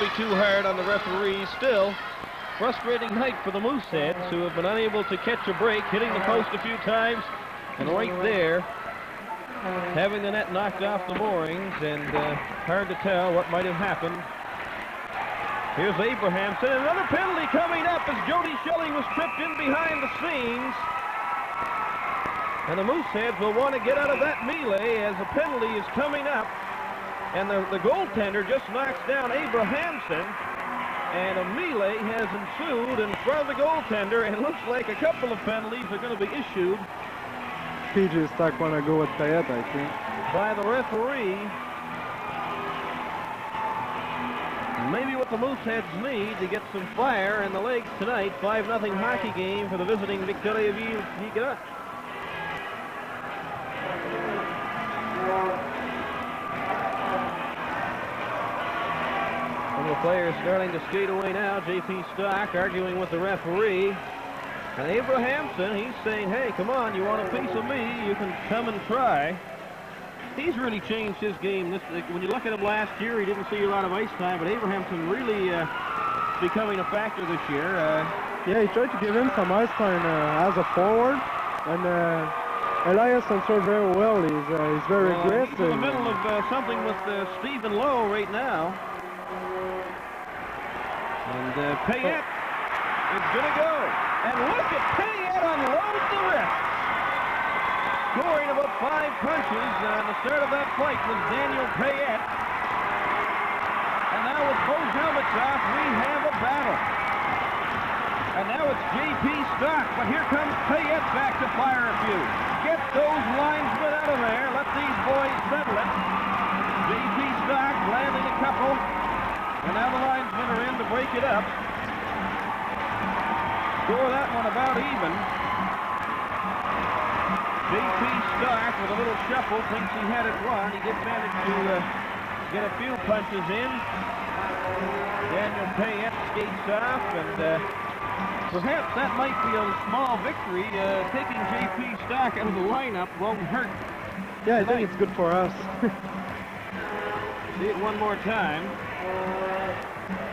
be too hard on the referees. Still, frustrating night for the Mooseheads, who have been unable to catch a break, hitting the post a few times, and right there, having the net knocked off the moorings, and hard to tell what might have happened. Here's Abrahamson, another penalty coming up as Jody Shelley was tripped in behind the scenes. And the Mooseheads will want to get out of that melee as a penalty is coming up. And the goaltender just knocks down Abrahamson. And a melee has ensued in front of the goaltender. And it looks like a couple of penalties are going to be issued.
PJ Stock want to go with Payette, I think.
By the referee. Maybe what the Mooseheads need to get some fire in the legs tonight. 5-0 hockey game for the visiting Victoriaville Tigres. Some of the players starting to skate away now. J.P. Stock arguing with the referee. And Abrahamson, he's saying, hey, come on, you want a piece of me, you can come and try. He's really changed his game. When you look at him last year, he didn't see a lot of ice time, but Abrahamson really becoming a factor this year.
Yeah, he tried to give him some ice time as a forward, and Elias answered very well. He's very aggressive.
He's in the middle of something with Stephen Lowe right now. And Payette is going to go. And look at Payette unload the wrist. Scoring about 5 punches. The start of that fight was Daniel Payette. And now with both helmets off, we have a battle. And now it's J.P. Stock, but here comes Payette back to fire a few. Get those linesmen out of there. Let these boys settle it. J.P. Stock landing a couple. And now the linesmen are in to break it up. Score that one about even. J.P. Stock with a little shuffle thinks he had it won. He did manage to get a few punches in. Daniel Payette skates off, and perhaps that might be a small victory. Taking J.P. Stock out of the lineup won't hurt.
Yeah, I think it's good for us.
See it one more time.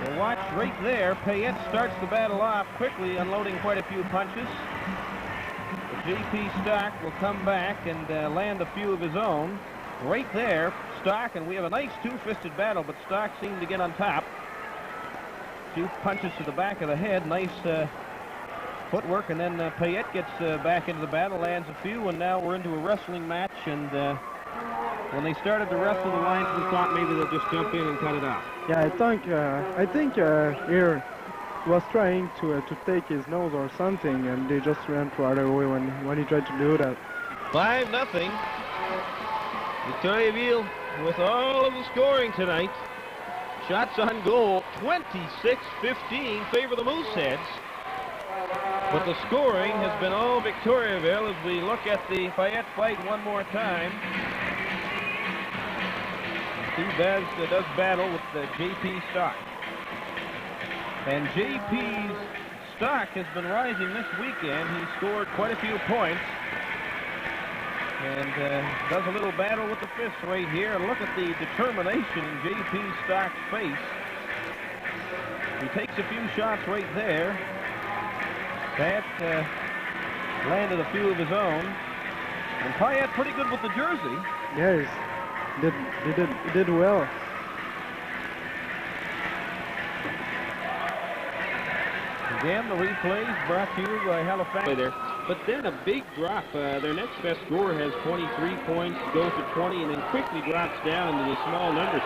Well, watch right there. Payette starts the battle off quickly, unloading quite a few punches. J.P. Stock will come back and land a few of his own. Right there, Stock, and we have a nice two-fisted battle, but Stock seemed to get on top. Few punches to the back of the head, nice footwork, and then Payette gets back into the battle, lands a few, and now we're into a wrestling match, and when they started to wrestle, the linesmen thought maybe they'll just jump in and cut it off.
Yeah, I think here was trying to take his nose or something, and they just ran right away when he tried to do that.
5-0. Victoriaville with all of the scoring tonight. Shots on goal, 26-15, favor the Mooseheads. But the scoring has been all Victoriaville as we look at the Payette fight one more time. Steve does battle with J.P. Stock. And J.P. Stock has been rising this weekend. He scored quite a few points. And does a little battle with the fists right here. And look at the determination in J.P. Stock's face. He takes a few shots right there. That landed a few of his own. And Payette pretty good with the jersey.
Yes, he did well.
Again, the replays brought to you by Halifax. There. But then a big drop. Their next best scorer has 23 points, goes to 20, and then quickly drops down into the small numbers.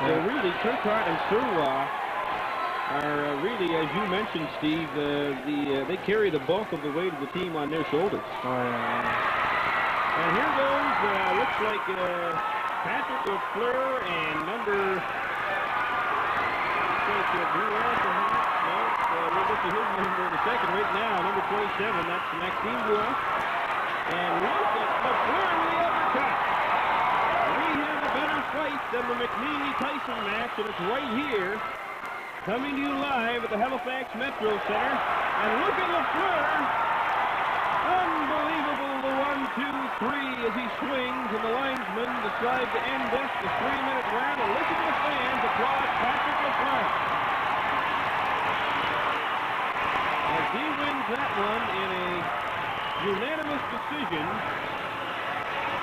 So really, Turcotte and Surwa are really, as you mentioned, Steve, they carry the bulk of the weight of the team on their shoulders. And here goes, looks like Patrick Lafleur and number... We'll get to his number in a second. Right now, number 27, that's Maxime Bois. And look at Lafleur in the uppercut. We have a better fight than the McNeely-Tyson match, and it's right here, coming to you live at the Halifax Metro Center. And look at Lafleur. Unbelievable, the 1, 2, 3, and as he swings, and the linesmen decide to end this, the 3-minute round, and listen to the fans applaud Patrick Lafleur as he wins that one in a unanimous decision.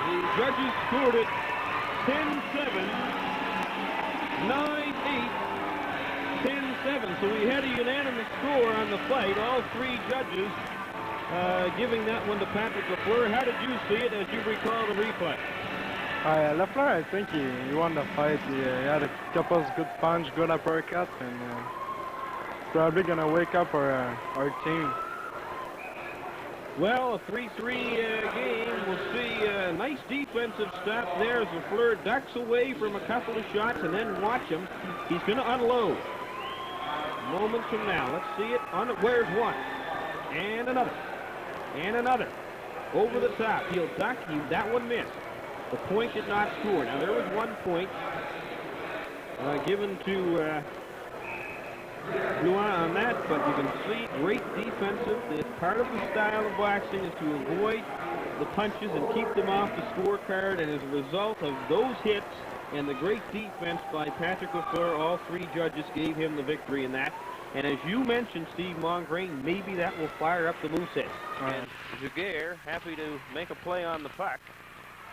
The judges scored it 10-7, 9-8, 10-7. So we had a unanimous score on the fight. All three judges giving that one to Patrick Lafleur. How did you see it as you recall the replay?
Lafleur, I think he won the fight. He had a couple of good punch, good uppercut, and probably going to wake up our team.
Well, a 3-3 game. We'll see a nice defensive stop there as Lafleur ducks away from a couple of shots, and then watch him. He's going to unload. Moments from now. Let's see it. Where's one? And another. And another. Over the top. He'll duck. That one missed. The point did not score. Now, there was 1 point given to Blouin on that, but you can see great defensive. Part of the style of boxing is to avoid the punches and keep them off the scorecard, and as a result of those hits and the great defense by Patrick Lafleur, all three judges gave him the victory in that. And as you mentioned, Steve Mongrain, maybe that will fire up the Mooseheads.
And Giguère happy to make a play on the puck.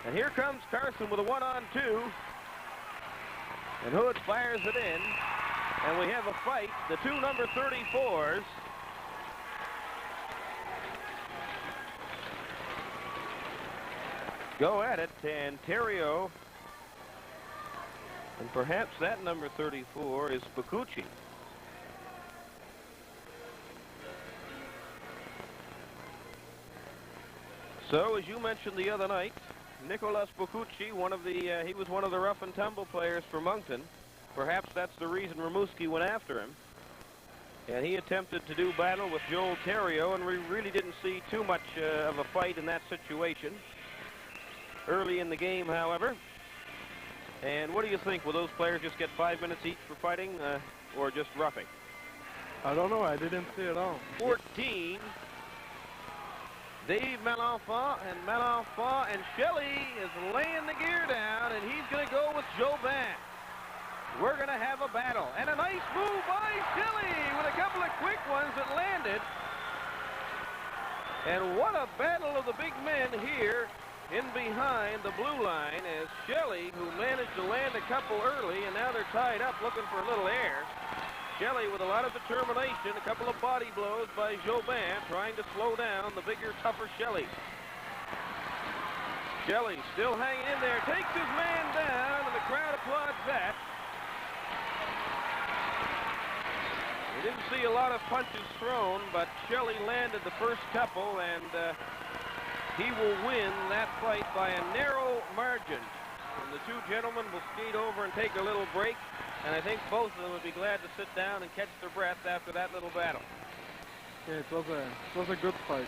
And here comes Carson with a 1-on-2. And Hood fires it in. And we have a fight. The two number 34s. Go at it. And Terrio. And perhaps that number 34 is Bacucci. So, as you mentioned the other night, Nicolas Bacucci, he was one of the rough and tumble players for Moncton. Perhaps that's the reason Rimouski went after him. And he attempted to do battle with Joel Terrio, and we really didn't see too much of a fight in that situation. Early in the game, however. And what do you think? Will those players just get 5 minutes each for fighting, or just roughing?
I don't know. I didn't see it all.
14. Dave Malenfant, and Shelley is laying the gear down, and he's going to go with Jobin. We're going to have a battle, and a nice move by Shelley with a couple of quick ones that landed. And what a battle of the big men here in behind the blue line as Shelley, who managed to land a couple early, and now they're tied up looking for a little air. Shelley with a lot of determination, a couple of body blows by Jobin, trying to slow down the bigger, tougher Shelley. Shelley still hanging in there, takes his man down, and the crowd applauds that. We didn't see a lot of punches thrown, but Shelley landed the first couple, and he will win that fight by a narrow margin. And the two gentlemen will skate over and take a little break. And I think both of them would be glad to sit down and catch their breath after that little battle.
Yeah, it was a good fight.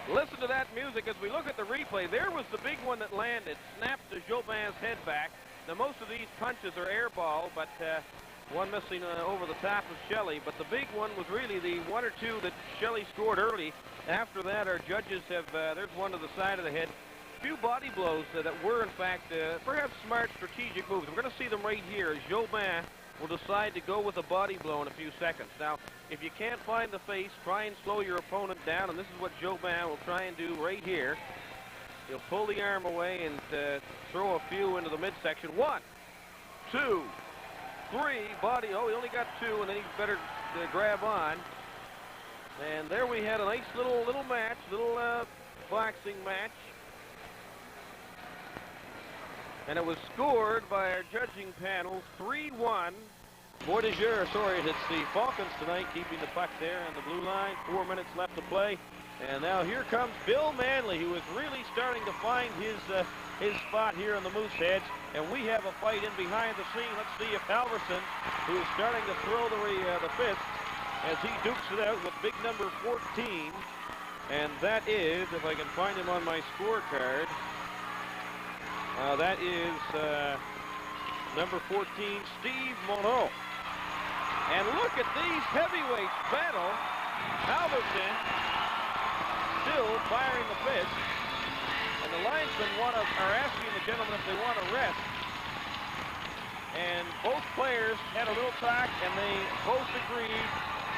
Listen to that music as we look at the replay. There was the big one that landed, snapped to Jobin's head back. Now, most of these punches are air ball, but one missing over the top of Shelley. But the big one was really the one or two that Shelley scored early. After that, our judges have, there's one to the side of the head. Few body blows that were, in fact, perhaps smart strategic moves. We're going to see them right here as Jobin will decide to go with a body blow in a few seconds. Now, if you can't find the face, try and slow your opponent down, and this is what Jobin will try and do right here. He'll pull the arm away and throw a few into the midsection. 1, 2, 3, body. Oh, he only got 2, and then he better grab on. And there we had a nice little match, little boxing match. And it was scored by our judging panel 3-1. Beautigeurs, sorry, it's the Faucons tonight keeping the puck there on the blue line. 4 minutes left to play. And now here comes Bill Manley, who is really starting to find his spot here in the Mooseheads. And we have a fight in behind the scene. Let's see if Halverson, who is starting to throw the fist, as he dukes it out with big number 14. And that is, if I can find him on my scorecard, that is number 14, Steve Monod. And look at these heavyweights battle. Halverson still firing the pitch. And the linesmen are asking the gentlemen if they want to rest. And both players had a little talk, and they both agreed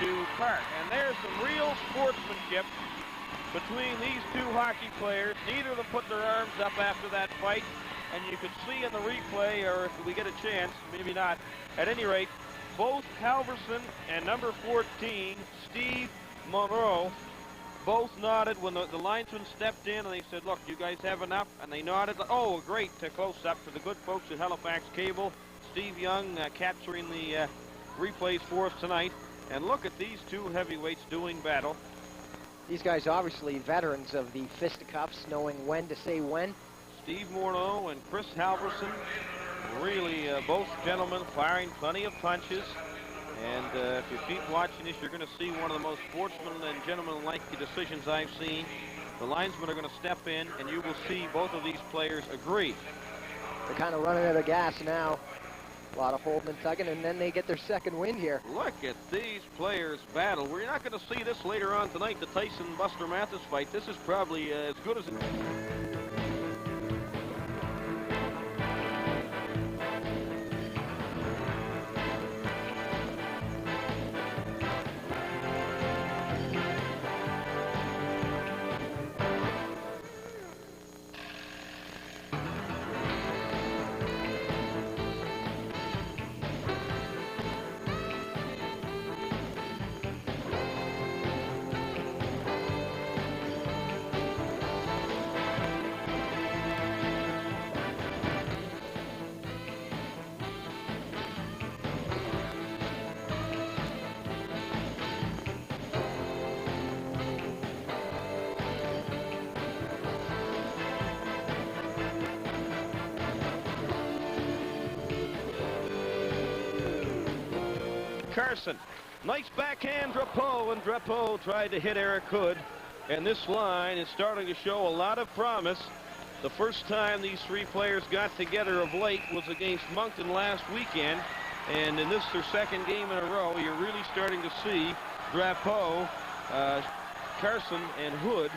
to part. And there's some real sportsmanship between these two hockey players. Neither of them put their arms up after that fight. And you could see in the replay, or if we get a chance, maybe not. At any rate, both Halverson and number 14, Steve Monroe, both nodded when the linesman stepped in, and they said, look, you guys have enough? And they nodded. Oh, great close-up to the good folks at Halifax Cable. Steve Young capturing the replays for us tonight. And look at these two heavyweights doing battle.
These guys obviously veterans of the fisticuffs, knowing when to say when.
Steve Morneau and Chris Halverson, really both gentlemen firing plenty of punches. And if you keep watching this, you're going to see one of the most sportsman and gentleman-like decisions I've seen. The linesmen are going to step in, and you will see both of these players agree.
They're kind of running out of gas now. A lot of holding and tugging, and then they get their second win here.
Look at these players battle. We're not going to see this later on tonight, the Tyson-Buster Mathis fight. This is probably as good as it... Carson, nice backhand Drapeau, and Drapeau tried to hit Eric Hood. And this line is starting to show a lot of promise. The first time these three players got together of late was against Moncton last weekend. And in this, their second game in a row, you're really starting to see Drapeau, Carson, and Hood.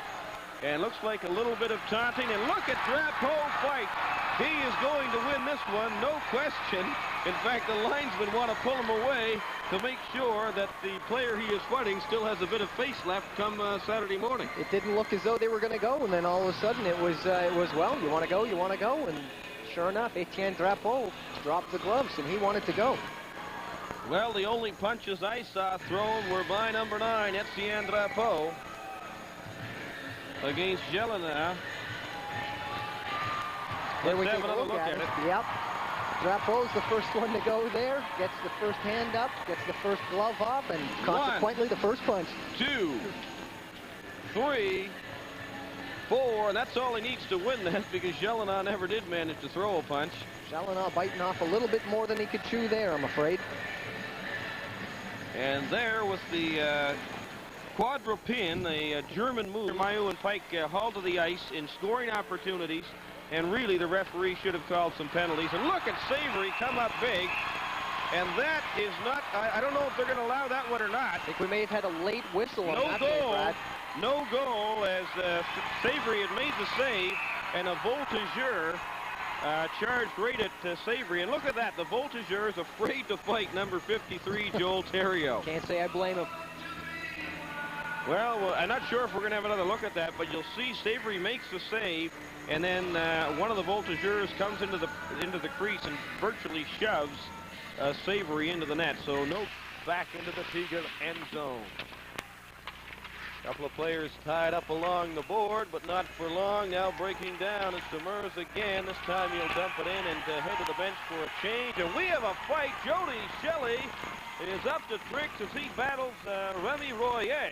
And looks like a little bit of taunting. And look at Drapeau fight. He is going to win this one, no question. In fact, the linesmen want to pull him away to make sure that the player he is fighting still has a bit of face left come Saturday morning.
It didn't look as though they were going to go, and then all of a sudden it was well, you want to go, you want to go, and sure enough, Etienne Drapeau dropped the gloves, and he wanted to go.
Well, the only punches I saw thrown were by number 9, Etienne Drapeau, against Jelena.
There we take a look at it. Yep. Drapeau's the first one to go there, gets the first hand up, gets the first glove off, and consequently the first punch.
2, 3, 4, and that's all he needs to win that, because Jelena never did manage to throw a punch.
Jelena biting off a little bit more than he could chew there, I'm afraid.
And there with the quadrupin, a German move, Mayu and Pike hauled to the ice in scoring opportunities. And really, the referee should have called some penalties. And look at Savory come up big. And that is not, I don't know if they're going to allow that one or not.
I think we may have had a late whistle on that.
No goal, as Savory had made the save. And a Voltigeur charged right at Savory. And look at that, the Voltigeur is afraid to fight number 53, Joel Theriault.
Can't say I blame him.
Well, I'm not sure if we're going to have another look at that, but you'll see Savory makes the save. And then one of the Voltigeurs comes into the crease and virtually shoves Savory into the net. So no back into the Tigres end zone. A couple of players tied up along the board, but not for long. Now breaking down is Demers again. This time he'll dump it in and head to the bench for a change. And we have a fight. Jody Shelley is up to tricks as he battles Remy Royer.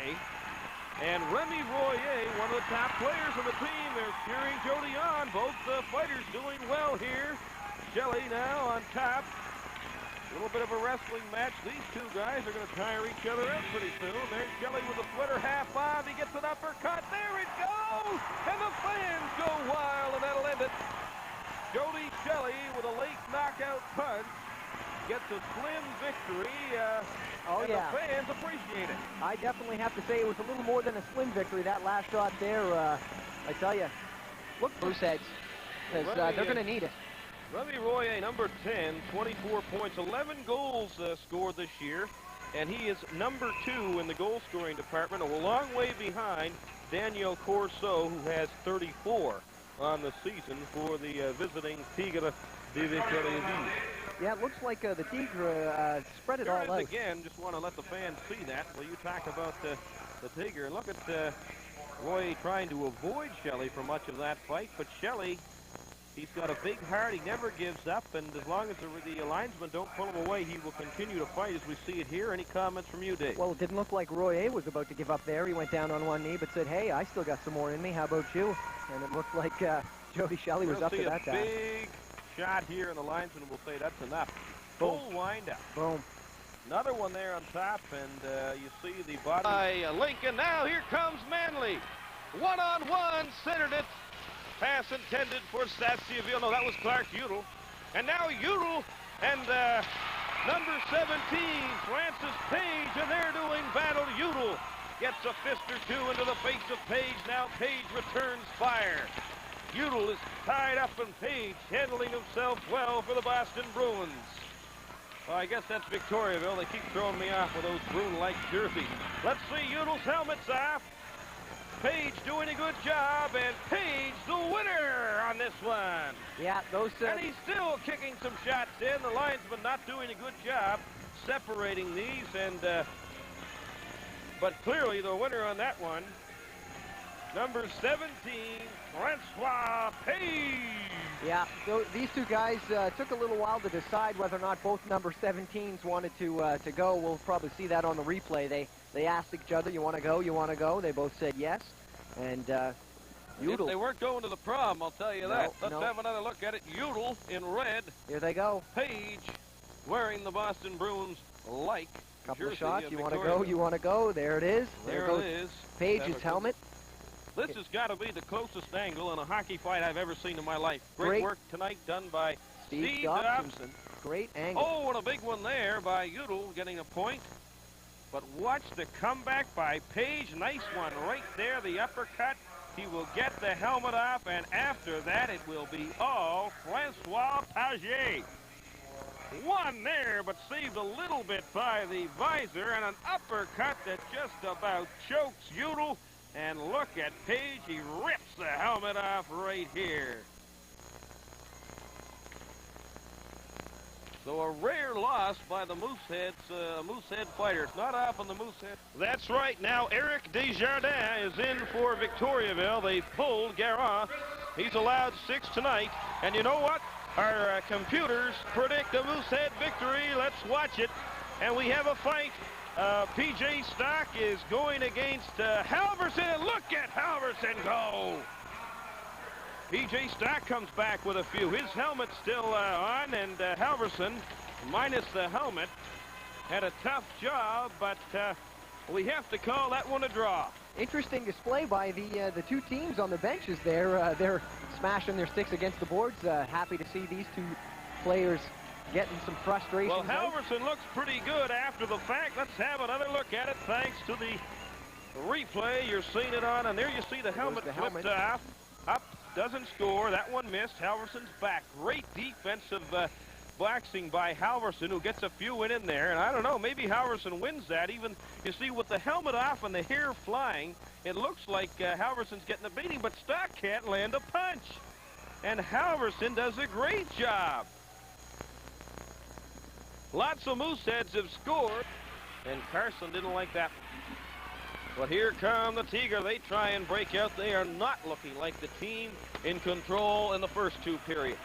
And Remy Royer, one of the top players of the team, they're cheering Jody on. Both fighters doing well here. Shelley now on top. A little bit of a wrestling match. These two guys are going to tire each other out pretty soon. There's Shelley with a sweater half on. He gets an uppercut. There it goes! And the fans go wild, and that'll end it. Jody Shelley with a late knockout punch.
gets a slim victory.
Oh,
and
yeah.
the fans appreciate it.
I definitely have to say it was a little more than a slim victory. That last shot there, I tell you, look for Mooseheads, because they're going to need it.
Remy Royer, number 10, 24 points, 11 goals scored this year, and he is number 2 in the goal-scoring department, a long way behind Daniel Corso, who has 34 on the season for the visiting Tigres de Victoriaville.
Yeah, it looks like the Tigres spread it all out.
Again, just want to let the fans see that. Well, you talk about the Tigre. Look at Roy trying to avoid Shelley for much of that fight, but Shelley, he's got a big heart. He never gives up, and as long as the linesmen don't pull him away, he will continue to fight as we see it here. Any comments from you, Dave?
Well, it didn't look like Royer was about to give up there. He went down on one knee, but said, hey, I still got some more in me. How about you? And it looked like Jody Shelley was up to that time.
Big shot here, and the linesman will say that's enough.
Boom.
Full windup.
Boom.
Another one there on top, and you see the body. By Lincoln. Now here comes Manley. One-on-one, centered it. Pass intended for Sassieville. No, that was Clark Udall. And now Udall and number 17, Francis Page, and they're doing battle. Udall gets a fist or two into the face of Page. Now Page returns fire. Udall is tied up, and Page handling himself well for the Boston Bruins. Well, I guess that's Victoriaville. They keep throwing me off with those Bruin-like jerseys. Let's see Udall's helmet's off. Page doing a good job, and Page the winner on this one.
Yeah, those...
and he's still kicking some shots in. The linesman not doing a good job separating these, and but clearly the winner on that one, number 17, Francois Page.
Yeah, so these two guys took a little while to decide whether or not both number 17s wanted to go. We'll probably see that on the replay. They asked each other, you want to go, you want to go? They both said yes. And Udall.
They weren't going to the prom, I'll tell you that. Let's have another look at it. Udall in red.
Here they go.
Page wearing the Boston Bruins like
couple of shots. You want to go, you want to go. There it is.
There
goes
it is.
Page's helmet.
This has got to be the closest angle in a hockey fight I've ever seen in my life. Great work tonight done by Steve Dobson.
Great angle.
Oh, and a big one there by Udall getting a point. But watch the comeback by Page. Nice one right there, the uppercut. He will get the helmet off, and after that, it will be all Francois Page. One there, but saved a little bit by the visor, and an uppercut that just about chokes Udall. And look at Page. He rips the helmet off right here. So a rare loss by the Mooseheads, Moosehead fighters. Not often the Moosehead. That's right. Now Eric Desjardins is in for Victoriaville. They pulled Garand. He's allowed 6 tonight. And you know what? Our computers predict a Moosehead victory. Let's watch it. And we have a fight. P.J. Stock is going against Halverson. Look at Halverson go. P.J. Stock comes back with a few. His helmet's still on, and Halverson, minus the helmet, had a tough job, but we have to call that one a draw.
Interesting display by the two teams on the benches there. They're smashing their sticks against the boards. Happy to see these two players getting some frustration.
Well, Halverson looks pretty good after the fact. Let's have another look at it thanks to the replay. You're seeing it on, and there you see the helmet flipped off. Up, doesn't score. That one missed. Halverson's back. Great defensive boxing by Halverson, who gets a few in there. And I don't know, maybe Halverson wins that. Even, you see, with the helmet off and the hair flying, it looks like Halverson's getting a beating, but Stock can't land a punch. And Halverson does a great job. Lots of Mooseheads have scored, and Carson didn't like that. But here come the Tigres. They try and break out. They are not looking like the team in control in the first 2 periods.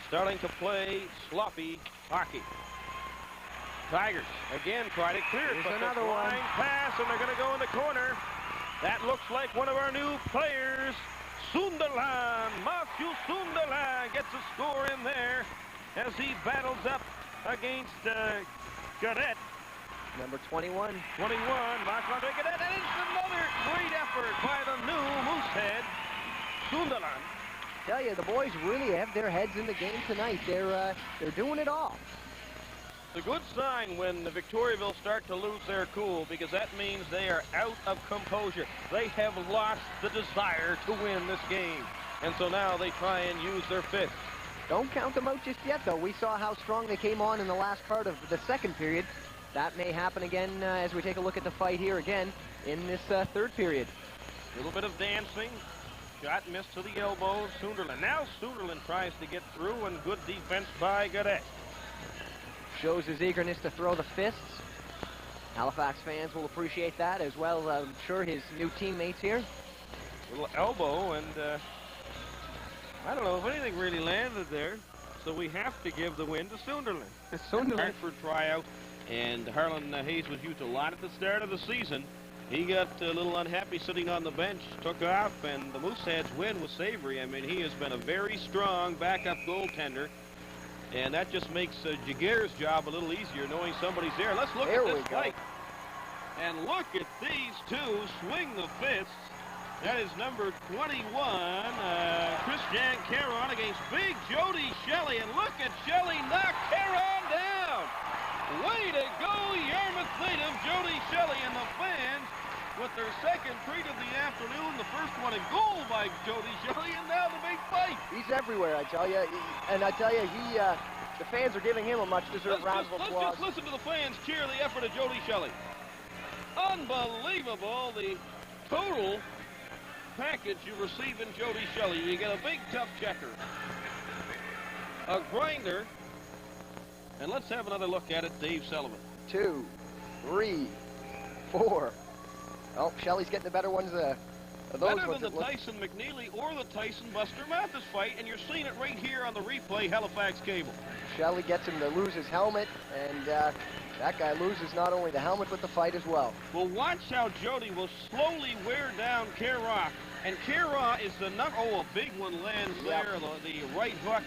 Starting to play sloppy hockey. Tigers again try to clear it, but another line pass, and they're going to go in the corner. That looks like one of our new players, Sunderland. Matthew Sunderland gets a score in there as he battles up against Cadet.
Number 21.
21, Marc-Andre Cadet, and it's another great effort by the new Moosehead, Sunderland.
Tell you, the boys really have their heads in the game tonight. They're doing it all.
It's a good sign when the Victoriaville start to lose their cool, because that means they are out of composure. They have lost the desire to win this game. And so now they try and use their fists.
Don't count them out just yet, though. We saw how strong they came on in the last part of the second period. That may happen again as we take a look at the fight here again in this third period.
A little bit of dancing. Shot missed to the elbow. Sunderland. Now Sunderland tries to get through, and good defense by Godet.
Shows his eagerness to throw the fists. Halifax fans will appreciate that as well. I'm sure his new teammates here.
Little elbow, and I don't know if anything really landed there, so we have to give the win to Sunderland.
Sunderland.
Hartford tryout, and Harlan Hayes was used a lot at the start of the season. He got a little unhappy sitting on the bench, took off, and the Mooseheads win was savory. I mean, he has been a very strong backup goaltender, and that just makes Giguère's job a little easier, knowing somebody's there. Let's look at this fight. And look at these two swing the fists. That is number 21, Christian Caron against big Jody Shelley. And look at Shelley knock Caron down. Way to go, Yarmouth native Jody Shelley, and the fans with their second treat of the afternoon. The first one a goal by Jody Shelley, and now the big fight.
He's everywhere, I tell you. And I tell you, the fans are giving him a much-deserved round of applause.
Let's just listen to the fans cheer the effort of Jody Shelley. Unbelievable, the total package you receive in Jody Shelley. You get a big, tough checker, a grinder, and let's have another look at it, Dave Sullivan.
2, 3, 4. Oh, Shelley's getting the better ones. Those
better
ones
than the Tyson McNeely or the Tyson Buster Mathis fight, and you're seeing it right here on the replay, Halifax Cable.
Shelley gets him to lose his helmet, and that guy loses not only the helmet, but the fight as well.
Well, watch how Jody will slowly wear down Caron. And Caron is the a big one lands there, the right hook.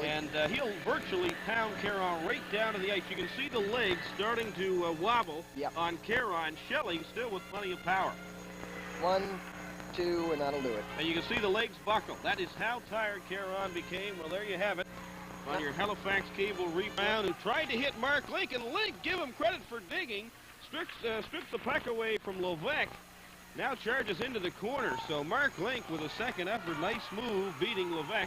And he'll virtually pound Caron right down to the ice. You can see the legs starting to wobble on Caron. Shelley still with plenty of power.
1, 2, and that'll do it.
And you can see the legs buckle. That is how tired Caron became. Well, there you have it. On your Halifax Cable rebound, who tried to hit Mark Link, and Link, give him credit for digging, strips the puck away from Lovec. Now charges into the corner. So Mark Link with a second effort, nice move, beating Lovec.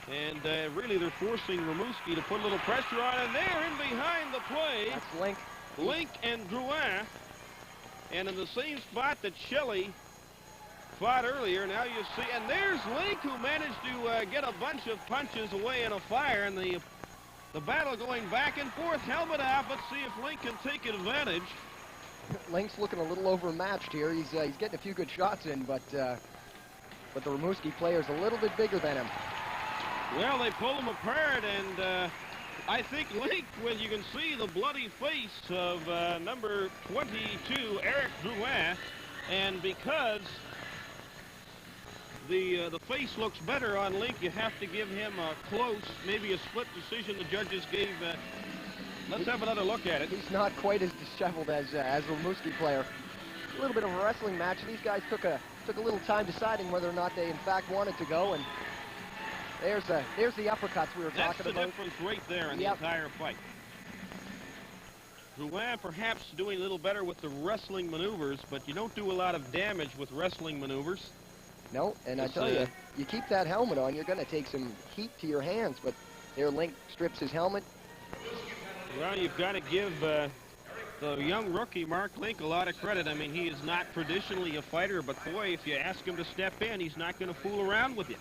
And really, they're forcing Rimouski to put a little pressure on, and they're in behind the play.
That's Link.
Link and Drouin. And in the same spot that Shelley fought earlier, now you see, and there's Link, who managed to get a bunch of punches away in a fire, and the battle going back and forth. Helmet off. Let's see if Link can take advantage.
Link's looking a little overmatched here. He's getting a few good shots in, but the Rimouski player's a little bit bigger than him.
Well, they pull him apart, and I think Link, when you can see the bloody face of number 22, Eric Drouin, and because the face looks better on Link, you have to give him a close, maybe a split decision. The judges gave. Let's have another look at it.
He's not quite as disheveled as the Rimouski player. A little bit of a wrestling match. These guys took a little time deciding whether or not they in fact wanted to go, and there's the uppercuts we were talking about.
That's the difference right there in the entire fight. Drouin perhaps doing a little better with the wrestling maneuvers, but you don't do a lot of damage with wrestling maneuvers.
No, and I tell you, you keep that helmet on, you're going to take some heat to your hands, but there Link strips his helmet.
Well, you've got to give the young rookie, Mark Link, a lot of credit. I mean, he is not traditionally a fighter, but boy, if you ask him to step in, he's not going to fool around with you.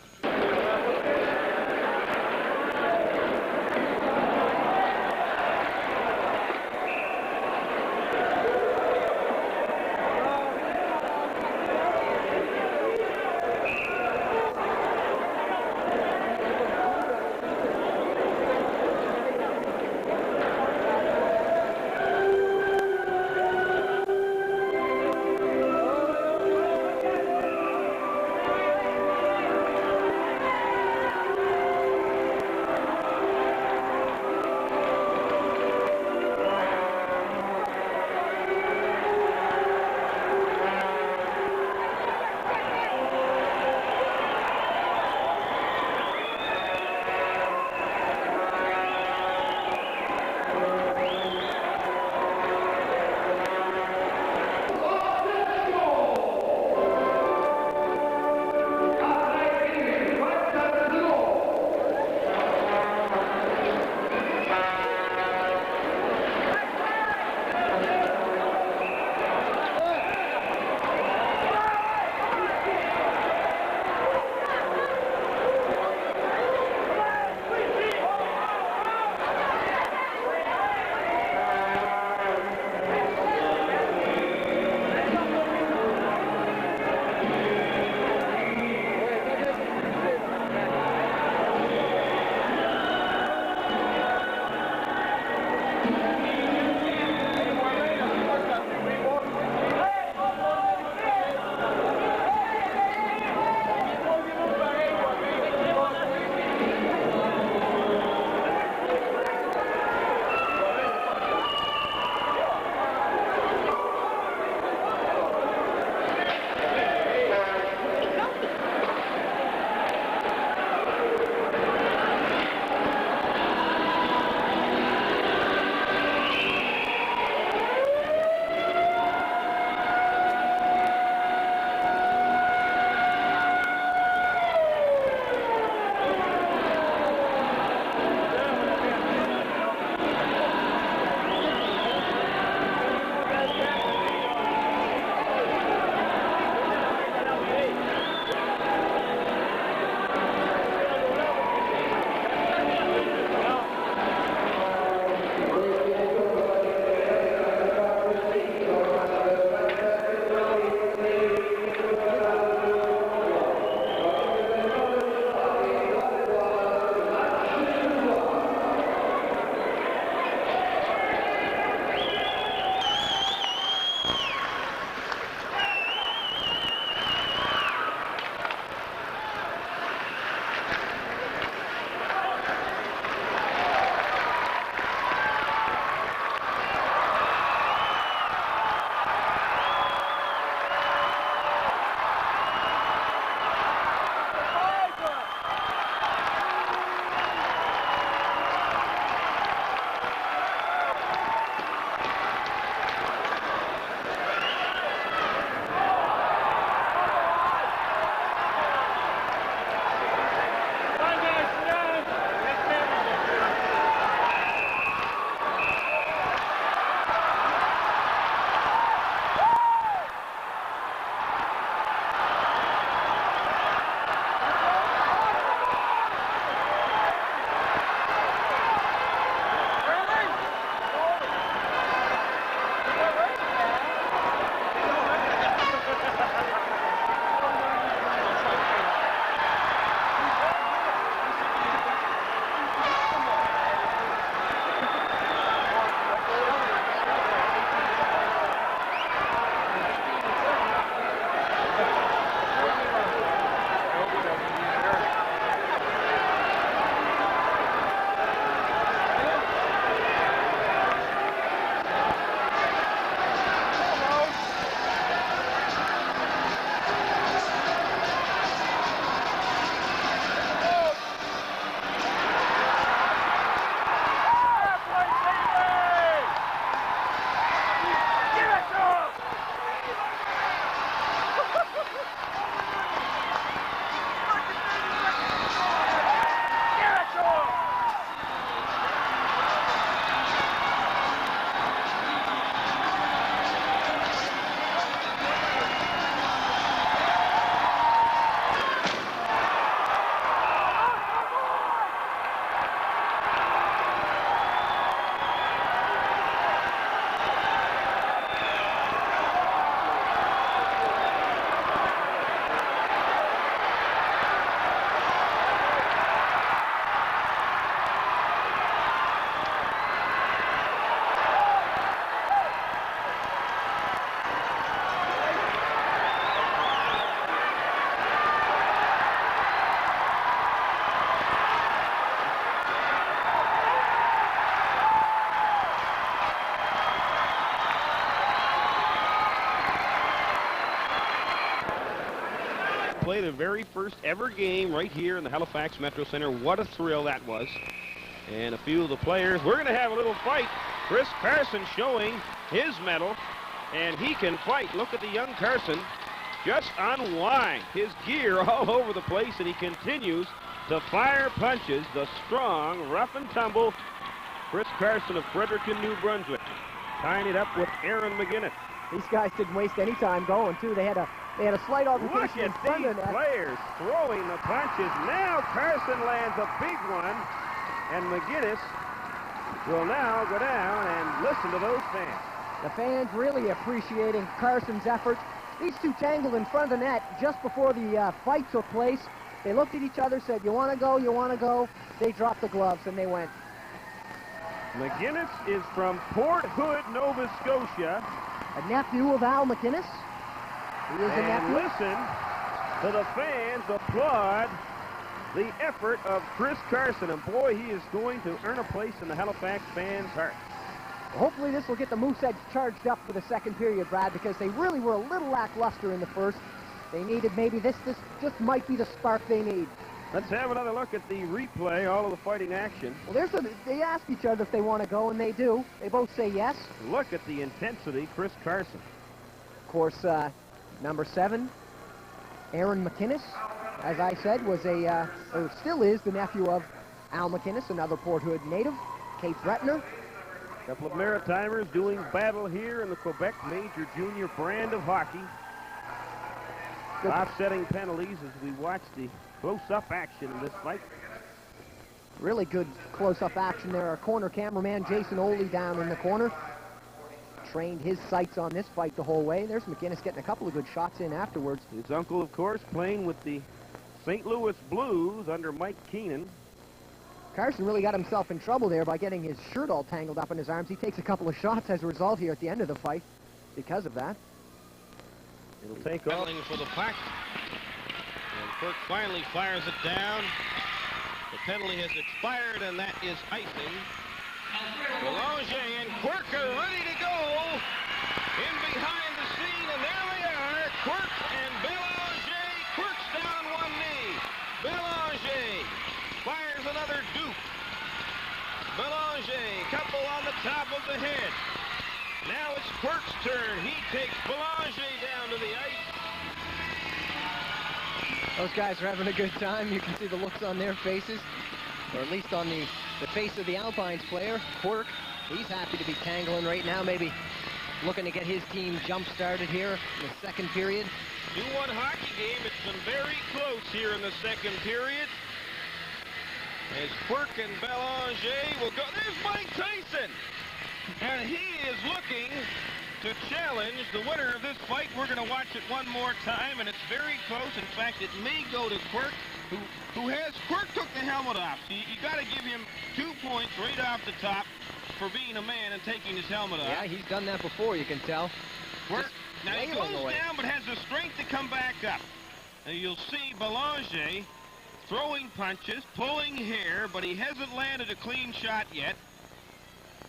play their very first ever game right here in the Halifax Metro Center. What a thrill that was. And a few of the players, we're going to have a little fight. Chris Carson showing his mettle, and he can fight. Look at the young Carson just unwind his gear all over the place, and he continues to fire punches. The strong, rough and tumble Chris Carson of Fredericton, New Brunswick, tying it up with Aaron McGinnis.
These guys didn't waste any time going, too. They had a slight altercation in front of that.
Players throwing the punches. Now Carson lands a big one, and McGinnis will now go down and listen to those fans.
The fans really appreciating Carson's efforts. These two tangled in front of the net just before the fight took place. They looked at each other, said, "You want to go, you want to go." They dropped the gloves, and they went.
McGinnis is from Port Hood, Nova Scotia.
A nephew of Al McInnes. He is a nephew.
Listen to the fans applaud the effort of Chris Carson. And boy, he is going to earn a place in the Halifax fans' heart.
Well, hopefully this will get the Mooseheads charged up for the second period, Brad, because they really were a little lackluster in the first. They needed maybe this just might be the spark they need.
Let's have another look at the replay, all of the fighting action.
Well, they ask each other if they want to go, and they do. They both say yes.
Look at the intensity, Chris Carson.
Of course, number 7, Aaron McInnes, as I said, was or still is the nephew of Al McInnes, another Port Hood native. Cape Bretner.
A couple of Maritimers doing battle here in the Quebec Major Junior brand of hockey. Good. Offsetting penalties as we watch the close-up action in this fight.
Really good close-up action there. Our corner cameraman, Jason Oley, down in the corner. Trained his sights on this fight the whole way. There's McInnes getting a couple of good shots in afterwards.
His uncle, of course, playing with the St. Louis Blues under Mike Keenan.
Carson really got himself in trouble there by getting his shirt all tangled up in his arms. He takes a couple of shots as a result here at the end of the fight because of that.
It'll take off.
For the puck. And Quirk finally fires it down. The penalty has expired, and that is icing. Belanger and Quirk are ready to go. In behind the scene, and there they are. Quirk and Belanger. Quirk's down one knee. Belanger fires another dupe. Belanger, couple on the top of the head. Now it's Quirk's turn. He takes Belanger down to the ice.
Those guys are having a good time. You can see the looks on their faces, or at least on the face of the Alpines player, Quirk. He's happy to be tangling right now, maybe looking to get his team jump-started here in the second period.
2-1 hockey game. It's been very close here in the second period. As Quirk and Belanger will go. There's Mike Tyson! And he is looking to challenge the winner of this fight. We're going to watch it one more time, and it's very close. In fact, it may go to Quirk, Quirk took the helmet off. So you got to give him 2 points right off the top for being a man and taking his helmet off.
Yeah, he's done that before, you can tell.
Quirk, now he goes down, but has the strength to come back up. Now you'll see Belanger throwing punches, pulling hair, but he hasn't landed a clean shot yet.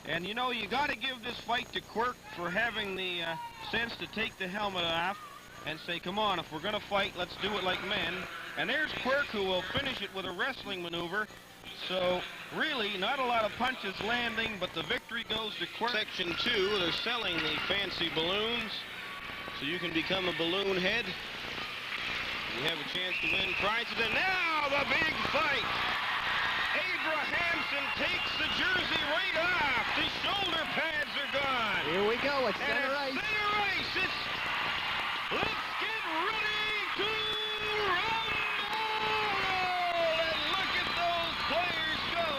And, you know, you got to give this fight to Quirk for having the sense to take the helmet off and say, come on, if we're going to fight, let's do it like men. And there's Quirk, who will finish it with a wrestling maneuver. So, really, not a lot of punches landing, but the victory goes to Quirk. Section 2, they're selling the fancy balloons, so you can become a balloon head. You have a chance to win prizes. And now the big fight. Abrahamson takes the jersey right off. The shoulder pads are gone.
Here we go at center ice.
Center ice. Let's get ready to rumble. And look at those players go.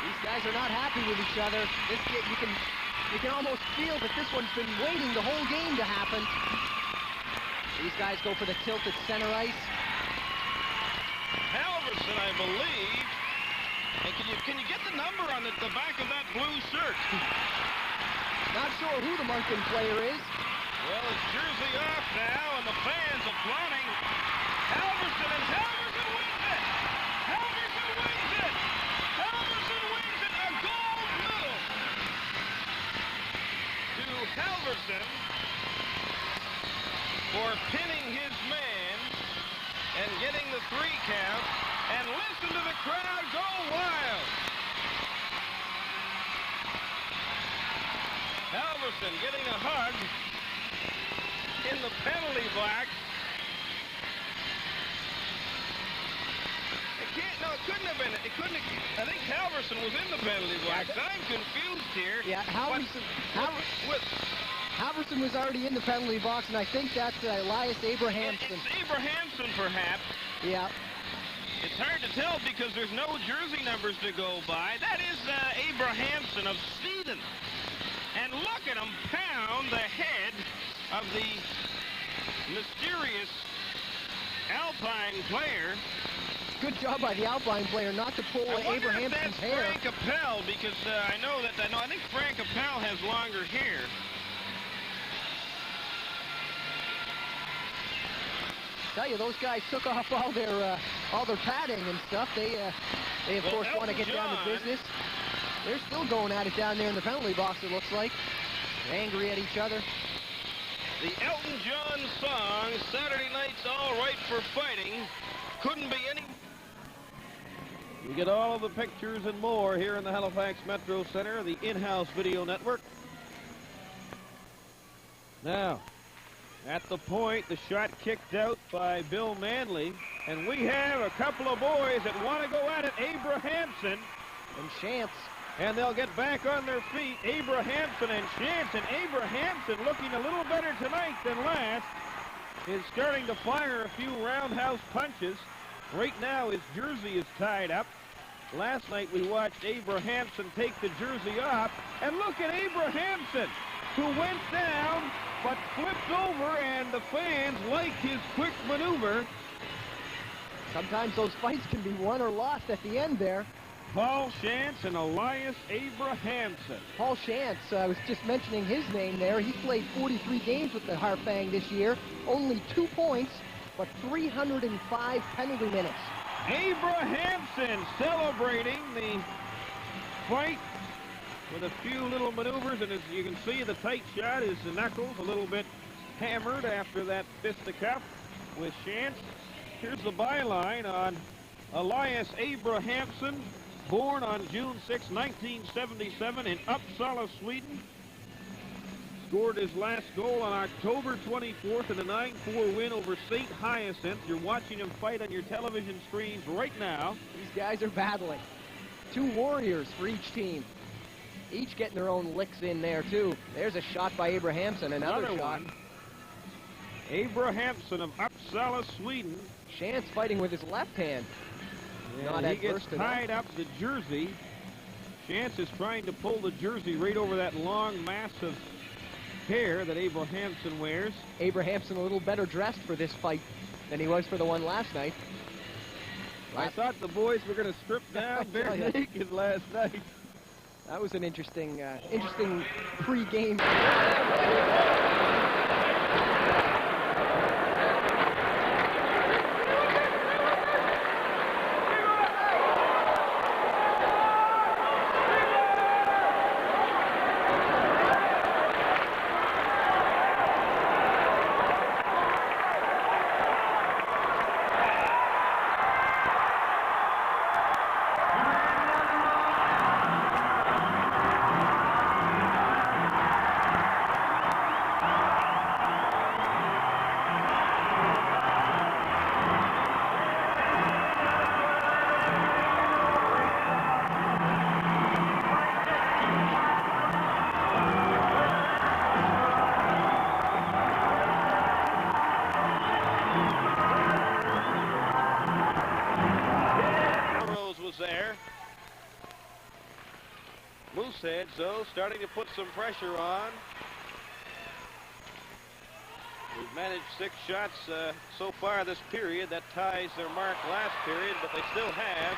These guys are not happy with each other. You can almost feel that this one's been waiting the whole game to happen. These guys go for the tilt at center ice.
Halverson, I believe. And can you get the number on the back of that blue shirt?
Not sure who the Moncton player is.
Well, it's jersey off now, and the fans applauding. Halverson, and Halverson wins it! Halverson wins it! Halverson wins it! A gold medal to Halverson for pinning his man and getting the 3 count. And listen to the crowd go wild. Halverson getting a hug in the penalty box. No, it couldn't have been. It couldn't have, I think Halverson was in the penalty box. I'm confused here.
Yeah, Halverson was already in the penalty box, and I think that's Elias Abrahamson.
It's Abrahamson, perhaps.
Yeah.
It's hard to tell because there's no jersey numbers to go by. That is Abrahamson of Sweden. And look at him pound the head of the mysterious Alpine player.
Good job by the Alpine player not to pull Abrahamson's hair.
Frank Appel, because I think Frank Appel has longer hair.
Tell you, those guys took off all their padding and stuff. They of course want to get down to business. They're still going at it down there in the penalty box, it looks like. Angry at each other.
The Elton John song, Saturday Night's All Right for Fighting, couldn't be any...
You get all of the pictures and more here in the Halifax Metro Center, the in-house video network. Now, at the point, the shot kicked out by Bill Manley, and we have a couple of boys that want to go at it, Abrahamson
and Chance.
And they'll get back on their feet, Abrahamson and Chance, and Abrahamson looking a little better tonight than last, is starting to fire a few roundhouse punches. Right now, his jersey is tied up. Last night, we watched Abrahamson take the jersey off. And look at Abrahamson, who went down, but flipped over, and the fans like his quick maneuver.
Sometimes those fights can be won or lost at the end there.
Paul Chance and Elias Abrahamson.
Paul Chance, I was just mentioning his name there. He played 43 games with the Harfangs this year. Only 2 points, but 305 penalty minutes.
Abrahamson celebrating the fight with a few little maneuvers, and as you can see, the tight shot is the knuckles a little bit hammered after that fisticuff with Chance. Here's the byline on Elias Abrahamson, born on June 6, 1977 in Uppsala, Sweden. Scored his last goal on October 24th in a 9-4 win over St-Hyacinthe. You're watching him fight on your television screens right now.
These guys are battling. 2 warriors for each team. Each getting their own licks in there, too. There's a shot by Abrahamson, another shot.
One. Abrahamson of Uppsala, Sweden.
Chance fighting with his left hand.
And he gets tied up the jersey. Chance is trying to pull the jersey right over that long mass of hair that Abrahamson wears.
Abrahamson a little better dressed for this fight than he was for the one last night.
I thought the boys were going to strip down bare naked last night.
That was an interesting pre-game.
Mooseheads, though, starting to put some pressure on. We've managed 6 shots so far this period. That ties their mark last period, but they still have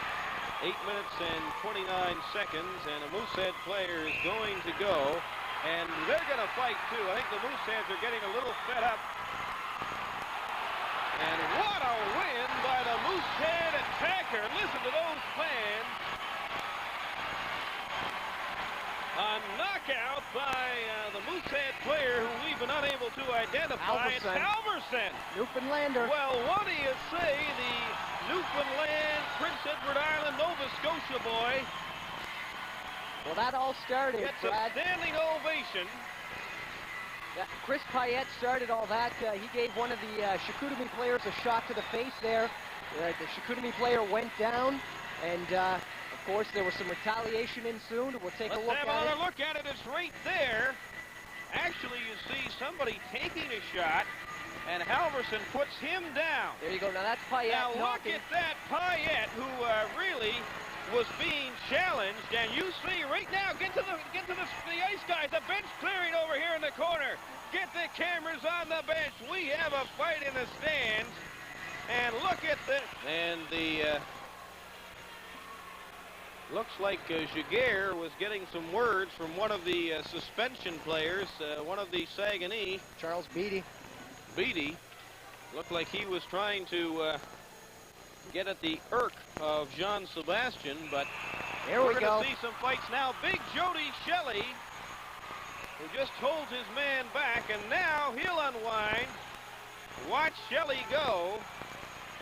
8 minutes and 29 seconds, and a Moosehead player is going to go, and they're going to fight, too. I think the Mooseheads are getting a little fed up. And what a win by the Moosehead attacker. Listen to those fans. A knockout
out by the Moosehead player who we've been unable to identify. It's Halverson.
Newfoundlander.
Well, what do you say? The Newfoundland, Prince Edward Island, Nova Scotia boy.
Well, that all started,
Gets
Brad.
a standing ovation.
Chris Payette started all that. He gave one of the Chicoutimi players a shot to the face there. The Chicoutimi player went down, and of course there was some retaliation ensued. We'll take a look at it.
Let's have another look at it. It's right there. Actually, you see somebody taking a shot, and Halverson puts him down.
There you go. Now that's Payette.
Now look at that Payette, who really was being challenged, and you see right now, get to the ice guys, the bench clearing over here in the corner. Get the cameras on the bench. We have a fight in the stands, and look at this. And the looks like Giguère was getting some words from one of the suspension players, one of the Saguenay.
Charles Beatty.
Beatty looked like he was trying to get at the irk of Jean-Sébastien, but
here we
we're
go.
Going to see some fights now. Big Jody Shelley, who just holds his man back, and now he'll unwind. Watch Shelley go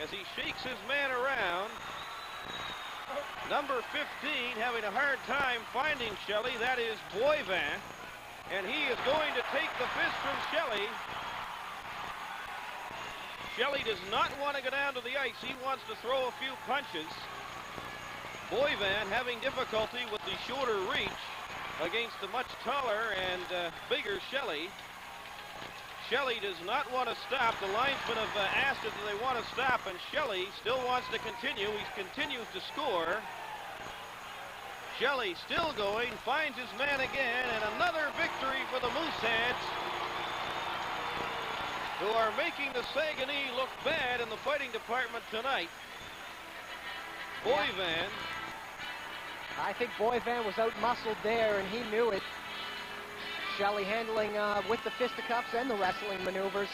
as he shakes his man around. Number 15 having a hard time finding Shelley. That is Boivin, and he is going to take the fist from Shelley. Shelley does not want to go down to the ice. He wants to throw a few punches. Boivin having difficulty with the shorter reach against the much taller and bigger Shelley. Shelley does not want to stop. The linesmen have asked if they want to stop, and Shelley still wants to continue. He continues to score. Shelley still going, finds his man again, and another victory for the Mooseheads, who are making the Saguenay look bad in the fighting department tonight. Boivin.
I think Boivin was out-muscled there, and he knew it. Shelley handling with the fisticuffs and the wrestling maneuvers.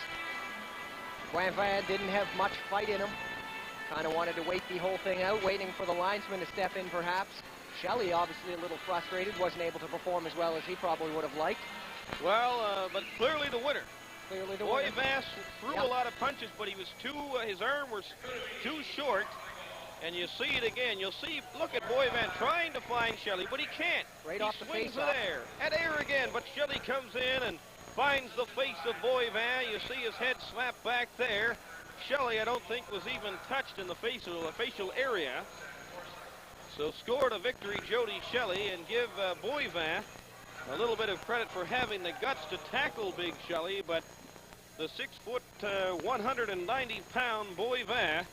Boivin didn't have much fight in him. Kind of wanted to wait the whole thing out, waiting for the linesman to step in perhaps. Shelley obviously a little frustrated, wasn't able to perform as well as he probably would have liked.
Well, but clearly the winner.
Clearly the winner.
Boivin threw a lot of punches, but he was his arm was too short. And you see it again. You'll see, look at Boivin trying to find Shelley, but he can't.
Right off the face.
He swings it air. At air again, but Shelley comes in and finds the face of Boivin. You see his head slap back there. Shelley, I don't think, was even touched in the facial area. So scored a victory, Jody Shelley, and give Boivin a little bit of credit for having the guts to tackle big Shelley, but the 6-foot, 190-pound Boivin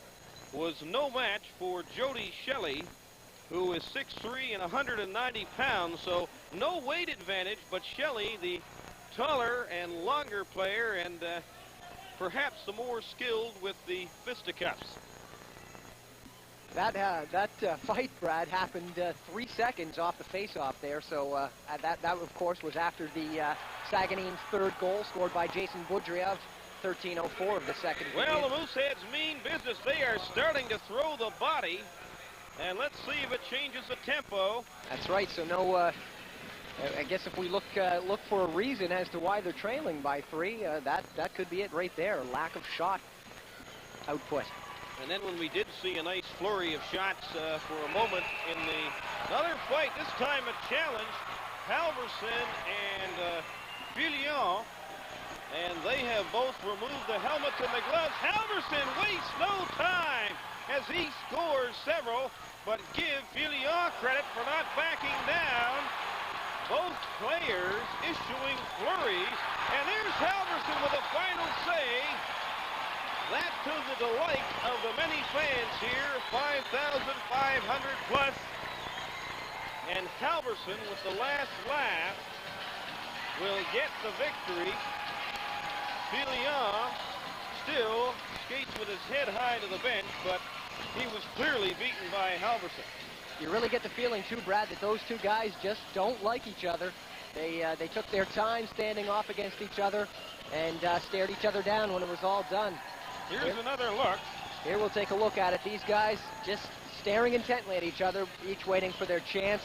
was no match for Jody Shelley, who is 6'3" and 190 pounds, so no weight advantage, but Shelley, the taller and longer player, and perhaps the more skilled with the fisticuffs.
That fight, Brad, happened 3 seconds off the face-off there, so that of course was after the Saguenéens' third goal scored by Jason Boudriev. 13:04 of the second period.
Well, the Mooseheads mean business. They are starting to throw the body, and let's see if it changes the tempo.
That's right. So no, I guess if we look for a reason as to why they're trailing by 3, that could be it right there. Lack of shot output.
And then when we did see a nice flurry of shots for a moment in another fight, this time a challenge, Halverson and Fillion. And they have both removed the helmets and the gloves. Halverson wastes no time as he scores several, but give Fillion credit for not backing down. Both players issuing flurries. And there's Halverson with a final say. That to the delight of the many fans here, 5,500 plus. And Halverson with the last laugh will get the victory. Fillion still skates with his head high to the bench, but he was clearly beaten by Halverson.
You really get the feeling, too, Brad, that those two guys just don't like each other. They took their time standing off against each other and stared each other down when it was all done.
Here's another look.
Here we'll take a look at it. These guys just staring intently at each other, each waiting for their chance.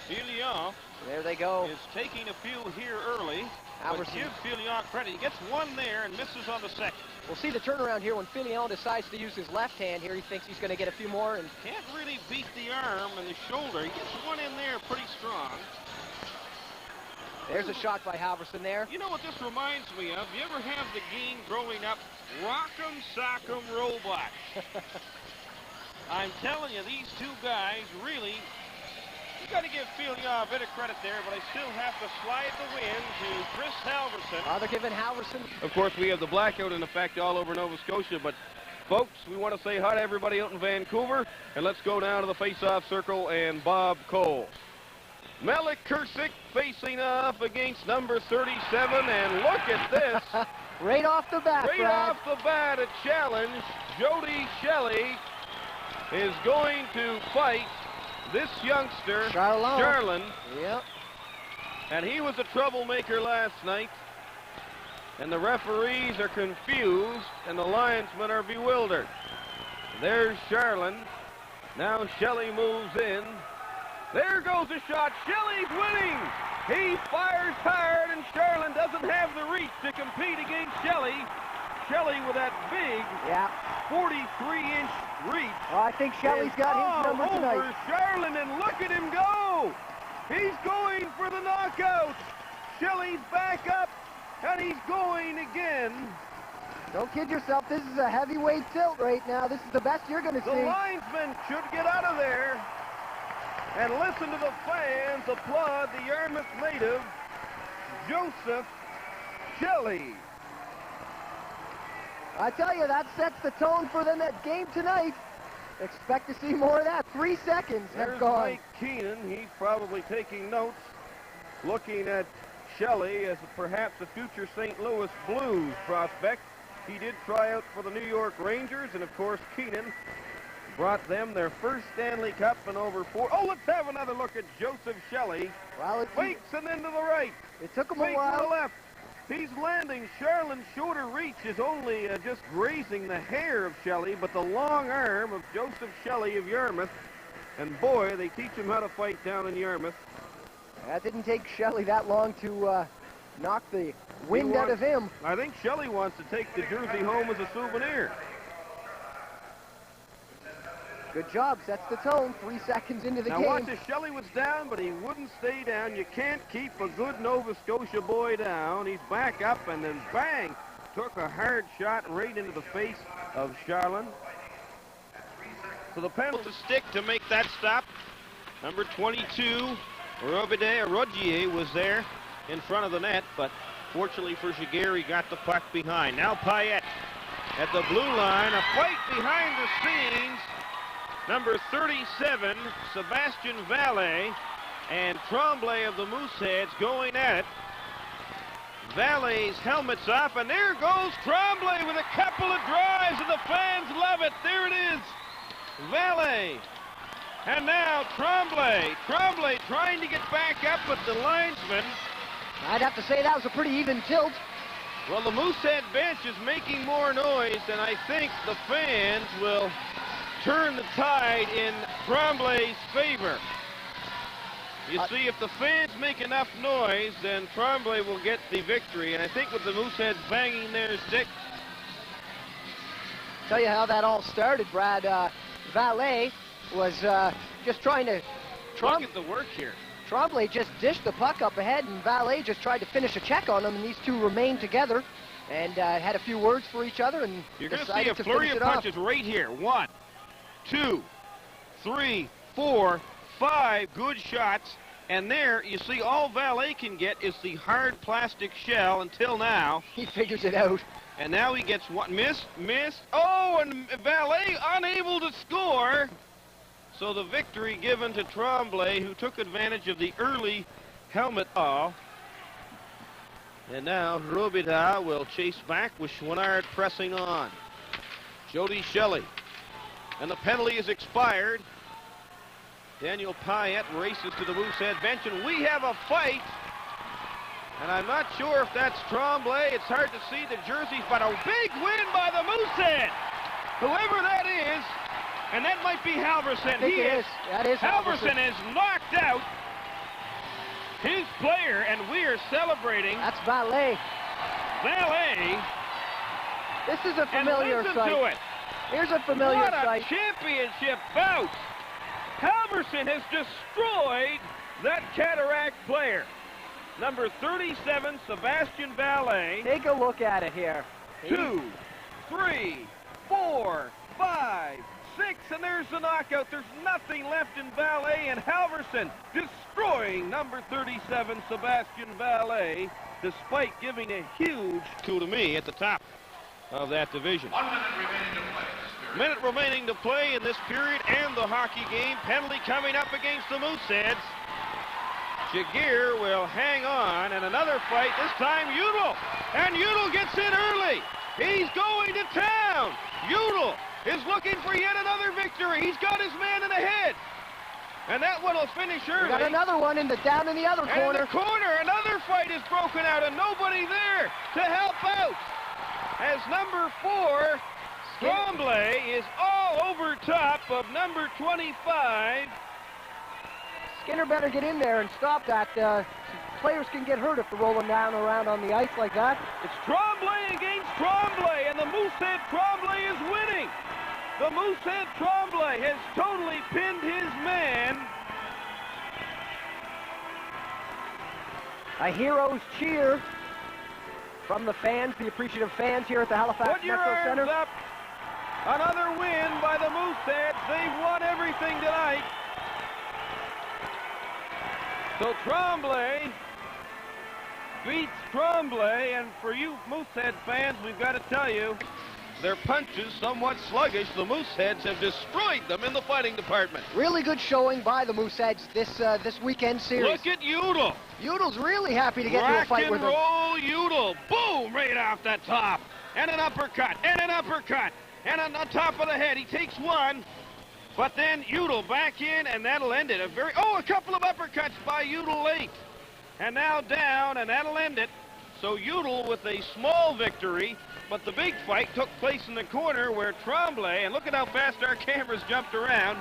Fillion
There they go.
Is taking a few here early. But
Halverson.
give Filion credit. He gets one there and misses on the second.
We'll see the turnaround here when Filion decides to use his left hand here. He thinks he's going to get a few more. And
can't really beat the arm and the shoulder. He gets one in there pretty strong.
There's a shot by Halverson there.
You know what this reminds me of? You ever have the game growing up, rock'em sock'em robot? I'm telling you, these two guys really, you got to give Filion a bit of credit there, but I still have to slide the win to Chris Halverson.
They're giving Halverson.
Of course, we have the blackout in effect all over Nova Scotia, but folks, we want to say hi to everybody out in Vancouver, and let's go down to the face-off circle and Bob Cole. Melik Kursic facing off against number 37, and look at this.
Right off the bat,
Right
Brad.
off the bat, a challenge. Jody Shelley is going to fight this youngster, Charlin.
Yep.
And he was a troublemaker last night. And the referees are confused, and the linesmen are bewildered. There's Charlin. Now Shelley moves in. There goes a shot. Shelley's winning. He fires hard, and Charlin doesn't have the reach to compete against Shelley. Shelley with that big 43-inch reach.
Well, I think Shelley's got his number tonight.
Over Charlin, and look at him go. He's going for the knockout. Shelley's back up, and he's going again.
Don't kid yourself. This is a heavyweight tilt right now. This is the best you're going to see.
The linesman should get out of there. And listen to the fans applaud the Yarmouth native, Joseph Shelley.
I tell you, that sets the tone for them that game tonight. Expect to see more of that. 3 seconds have
There's
gone.
Mike Keenan. He's probably taking notes, looking at Shelley as perhaps a future St. Louis Blues prospect. He did try out for the New York Rangers, and of course Keenan brought them their first Stanley Cup in over 4. Oh, let's have another look at Joseph Shelley.
Well,
fakes and then to the right.
It took him
Fake
a while.
to the left. He's landing. Charlin's shoulder reach is only just grazing the hair of Shelley, but the long arm of Joseph Shelley of Yarmouth. And boy, they teach him how to fight down in Yarmouth.
That didn't take Shelley that long to knock the wind out of him.
I think Shelley wants to take the jersey home as a souvenir.
Good job. Sets the tone. 3 seconds into the game.
Now watch this. Shelley was down, but he wouldn't stay down. You can't keep a good Nova Scotia boy down. He's back up, and then bang! Took a hard shot right into the face of Charlin. So the penalty
to stick to make that stop. Number 22, Rodier was there in front of the net, but fortunately for Giguère, he got the puck behind. Now Payette at the blue line. A fight behind the scenes. Number 37, Sebastian Valet, and Tremblay of the Mooseheads going at it. Valet's helmet's off, and there goes Tremblay with a couple of drives, and the fans love it. There it is, Valet. And now Tremblay trying to get back up, but the linesman.
I'd have to say that was a pretty even tilt.
Well, the Moosehead bench is making more noise, and I think the fans will turn the tide in Tremblay's favor. You see, if the fans make enough noise, then Tremblay will get the victory. And I think with the Mooseheads banging their stick.
Tell you how that all started, Brad. Valet was just trying to...
Look at the work here.
Tremblay just dished the puck up ahead, and Valet just tried to finish a check on him, and these two remained together and had a few words for each other, and
you're going to see a flurry of punches right here. 1, 2, 3, 4, 5 good shots. And there, you see, all Valet can get is the hard plastic shell until now.
He figures it out.
And now he gets what? Missed. Oh, and Valet unable to score. So the victory given to Tremblay, who took advantage of the early helmet off. And now Robida will chase back with Chouinard pressing on. Jody Shelley. And the penalty is expired. Daniel Payette races to the Moosehead bench, and we have a fight. And I'm not sure if that's Tremblay. It's hard to see the jerseys, but a big win by the Moosehead. Whoever that is, and that might be Halverson.
He is. That is
Halverson is knocked out. his player, and we are celebrating.
That's Valet.
Valet.
This is a familiar
sight.
To it. Here's a familiar sight.
What a championship bout. Halverson has destroyed that Cataract player. Number 37, Sebastian Valet.
Take a look at it here.
2, 3, 4, 5, 6, and there's the knockout. There's nothing left in Valet, and Halverson destroying number 37, Sebastian Valet, despite giving a huge coup to me at the top of that division.
1 minute remaining to play.
Minute remaining to play in this period and the hockey game. Penalty coming up against the Mooseheads. Giguère will hang on, and another fight, this time Udall. And Udall gets in early. He's going to town. Udall is looking for yet another victory. He's got his man in the head. And that one will finish early.
We got another one down in the other corner.
And in the corner, another fight is broken out, and nobody there to help out. As number 4, Tremblay, is all over top of number 25.
Skinner better get in there and stop that. Players can get hurt if they're rolling down around on the ice like that.
It's Tremblay against Tremblay, and the Moosehead Tremblay is winning. The Moosehead Tremblay has totally pinned his man.
A hero's cheer from the fans, the appreciative fans here at the Halifax
Put your
Metro
arms
Center.
up. Another win by the Mooseheads. They've won everything tonight. So Tremblay beats Tremblay, and for you Moosehead fans, we've got to tell you, their punches somewhat sluggish. The Mooseheads have destroyed them in the fighting department.
Really good showing by the Mooseheads this weekend series.
Look at Udall.
Udall's really happy to get to a fight with them.
Rock and roll Udall. Boom, right off the top. And an uppercut, and an uppercut. And on the top of the head, he takes one. But then Udall back in, and that'll end it. A couple of uppercuts by Udall late. And now down, and that'll end it. So Udall with a small victory, but the big fight took place in the corner where Tremblay, and look at how fast our cameras jumped around.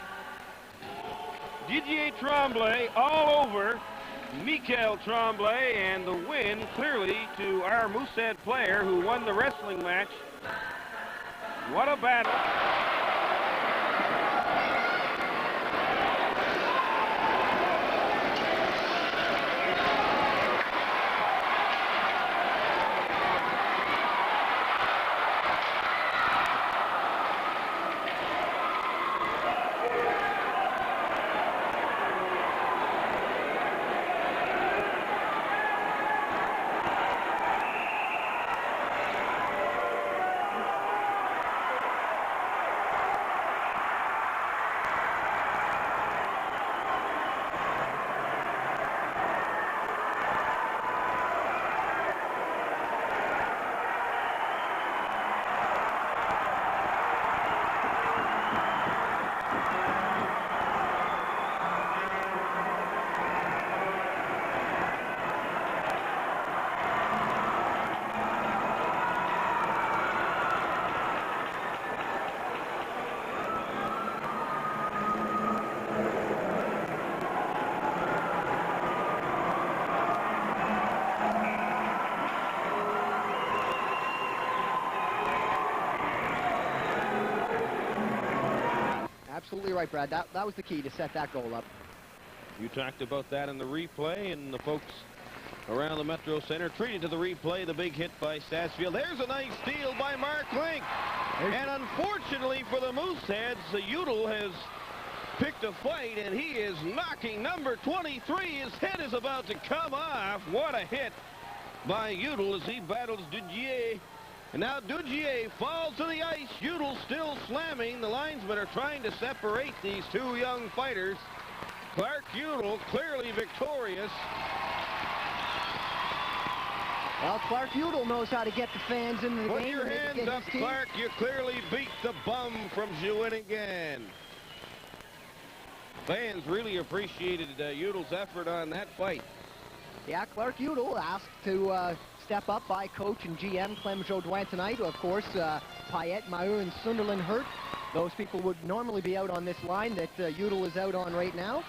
Didier Tremblay all over Michael Tremblay, and the win clearly to our Moosehead player who won the wrestling match. What a battle.
Absolutely right, Brad. That was the key to set that goal up.
You talked about that in the replay, and the folks around the Metro Center treated to the replay the big hit by Sassfield. There's a nice steal by Mark Link. And unfortunately for the Mooseheads, Udall has picked a fight, and he is knocking number 23. His head is about to come off. What a hit by Udall as he battles Dugier. And now Dugier falls to the ice. Udall still slamming. The linesmen are trying to separate these two young fighters. Clark Udall clearly victorious.
Well, Clark Udall knows how to get the fans into the game.
Put your hands up, Clark. You clearly beat the bum from Shawinigan. Fans really appreciated Udall's effort on that fight.
Yeah, Clark Udall asked to step up by coach and GM Clem Jaudoin tonight. Of course, Payette, Maheu, and Sunderland hurt. Those people would normally be out on this line that Udall is out on right now.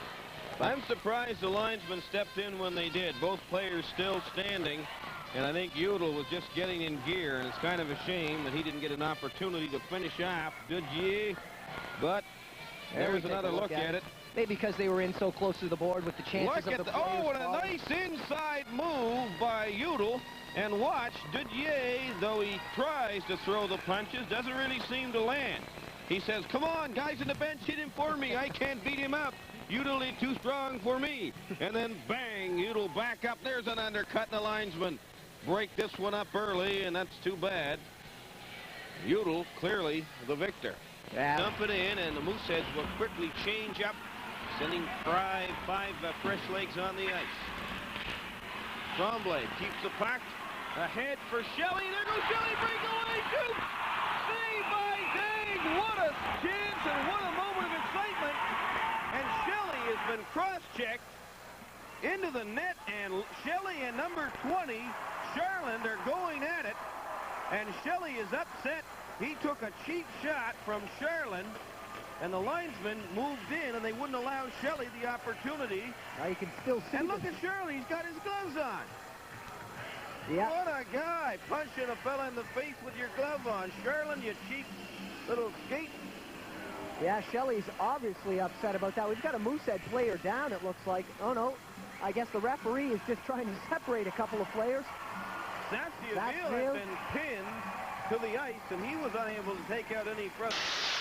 I'm surprised the linesman stepped in when they did. Both players still standing. And I think Udall was just getting in gear, and it's kind of a shame that he didn't get an opportunity to finish off Dudier. But there's another look at it.
Maybe because they were in so close to the board with the chances of the players.
Oh, what a nice inside move by Udall. And watch, Dudier, though he tries to throw the punches, doesn't really seem to land. He says, come on, guys in the bench, hit him for me. I can't beat him up. Udall is too strong for me. And then bang, Udall back up. There's an undercut, and the linesman break this one up early, and that's too bad. Udall clearly the victor. Dump it in, and the Mooseheads will quickly change up, sending five fresh legs on the ice. Tremblay keeps the puck ahead for Shelley. There goes Shelley, breakaway, shoot! Save by Dang! What a chance and what a moment of excitement! And Shelley has been cross-checked into the net, and Shelley and number 20, Charland, are going at it, and Shelley is upset. He took a cheap shot from Charland, and the linesman moved in, and they wouldn't allow Shelley the opportunity.
Now you can still see.
And look at Shirley, he's got his gloves on.
Yeah.
What a guy, punching a fella in the face with your glove on. Charland, you cheap little skate.
Yeah, Shelley's obviously upset about that. We've got a Moosehead player down, it looks like. Oh, no. I guess the referee is just trying to separate a couple of players.
Saguenéens had been pinned to the ice, and he was unable to take out any frustration.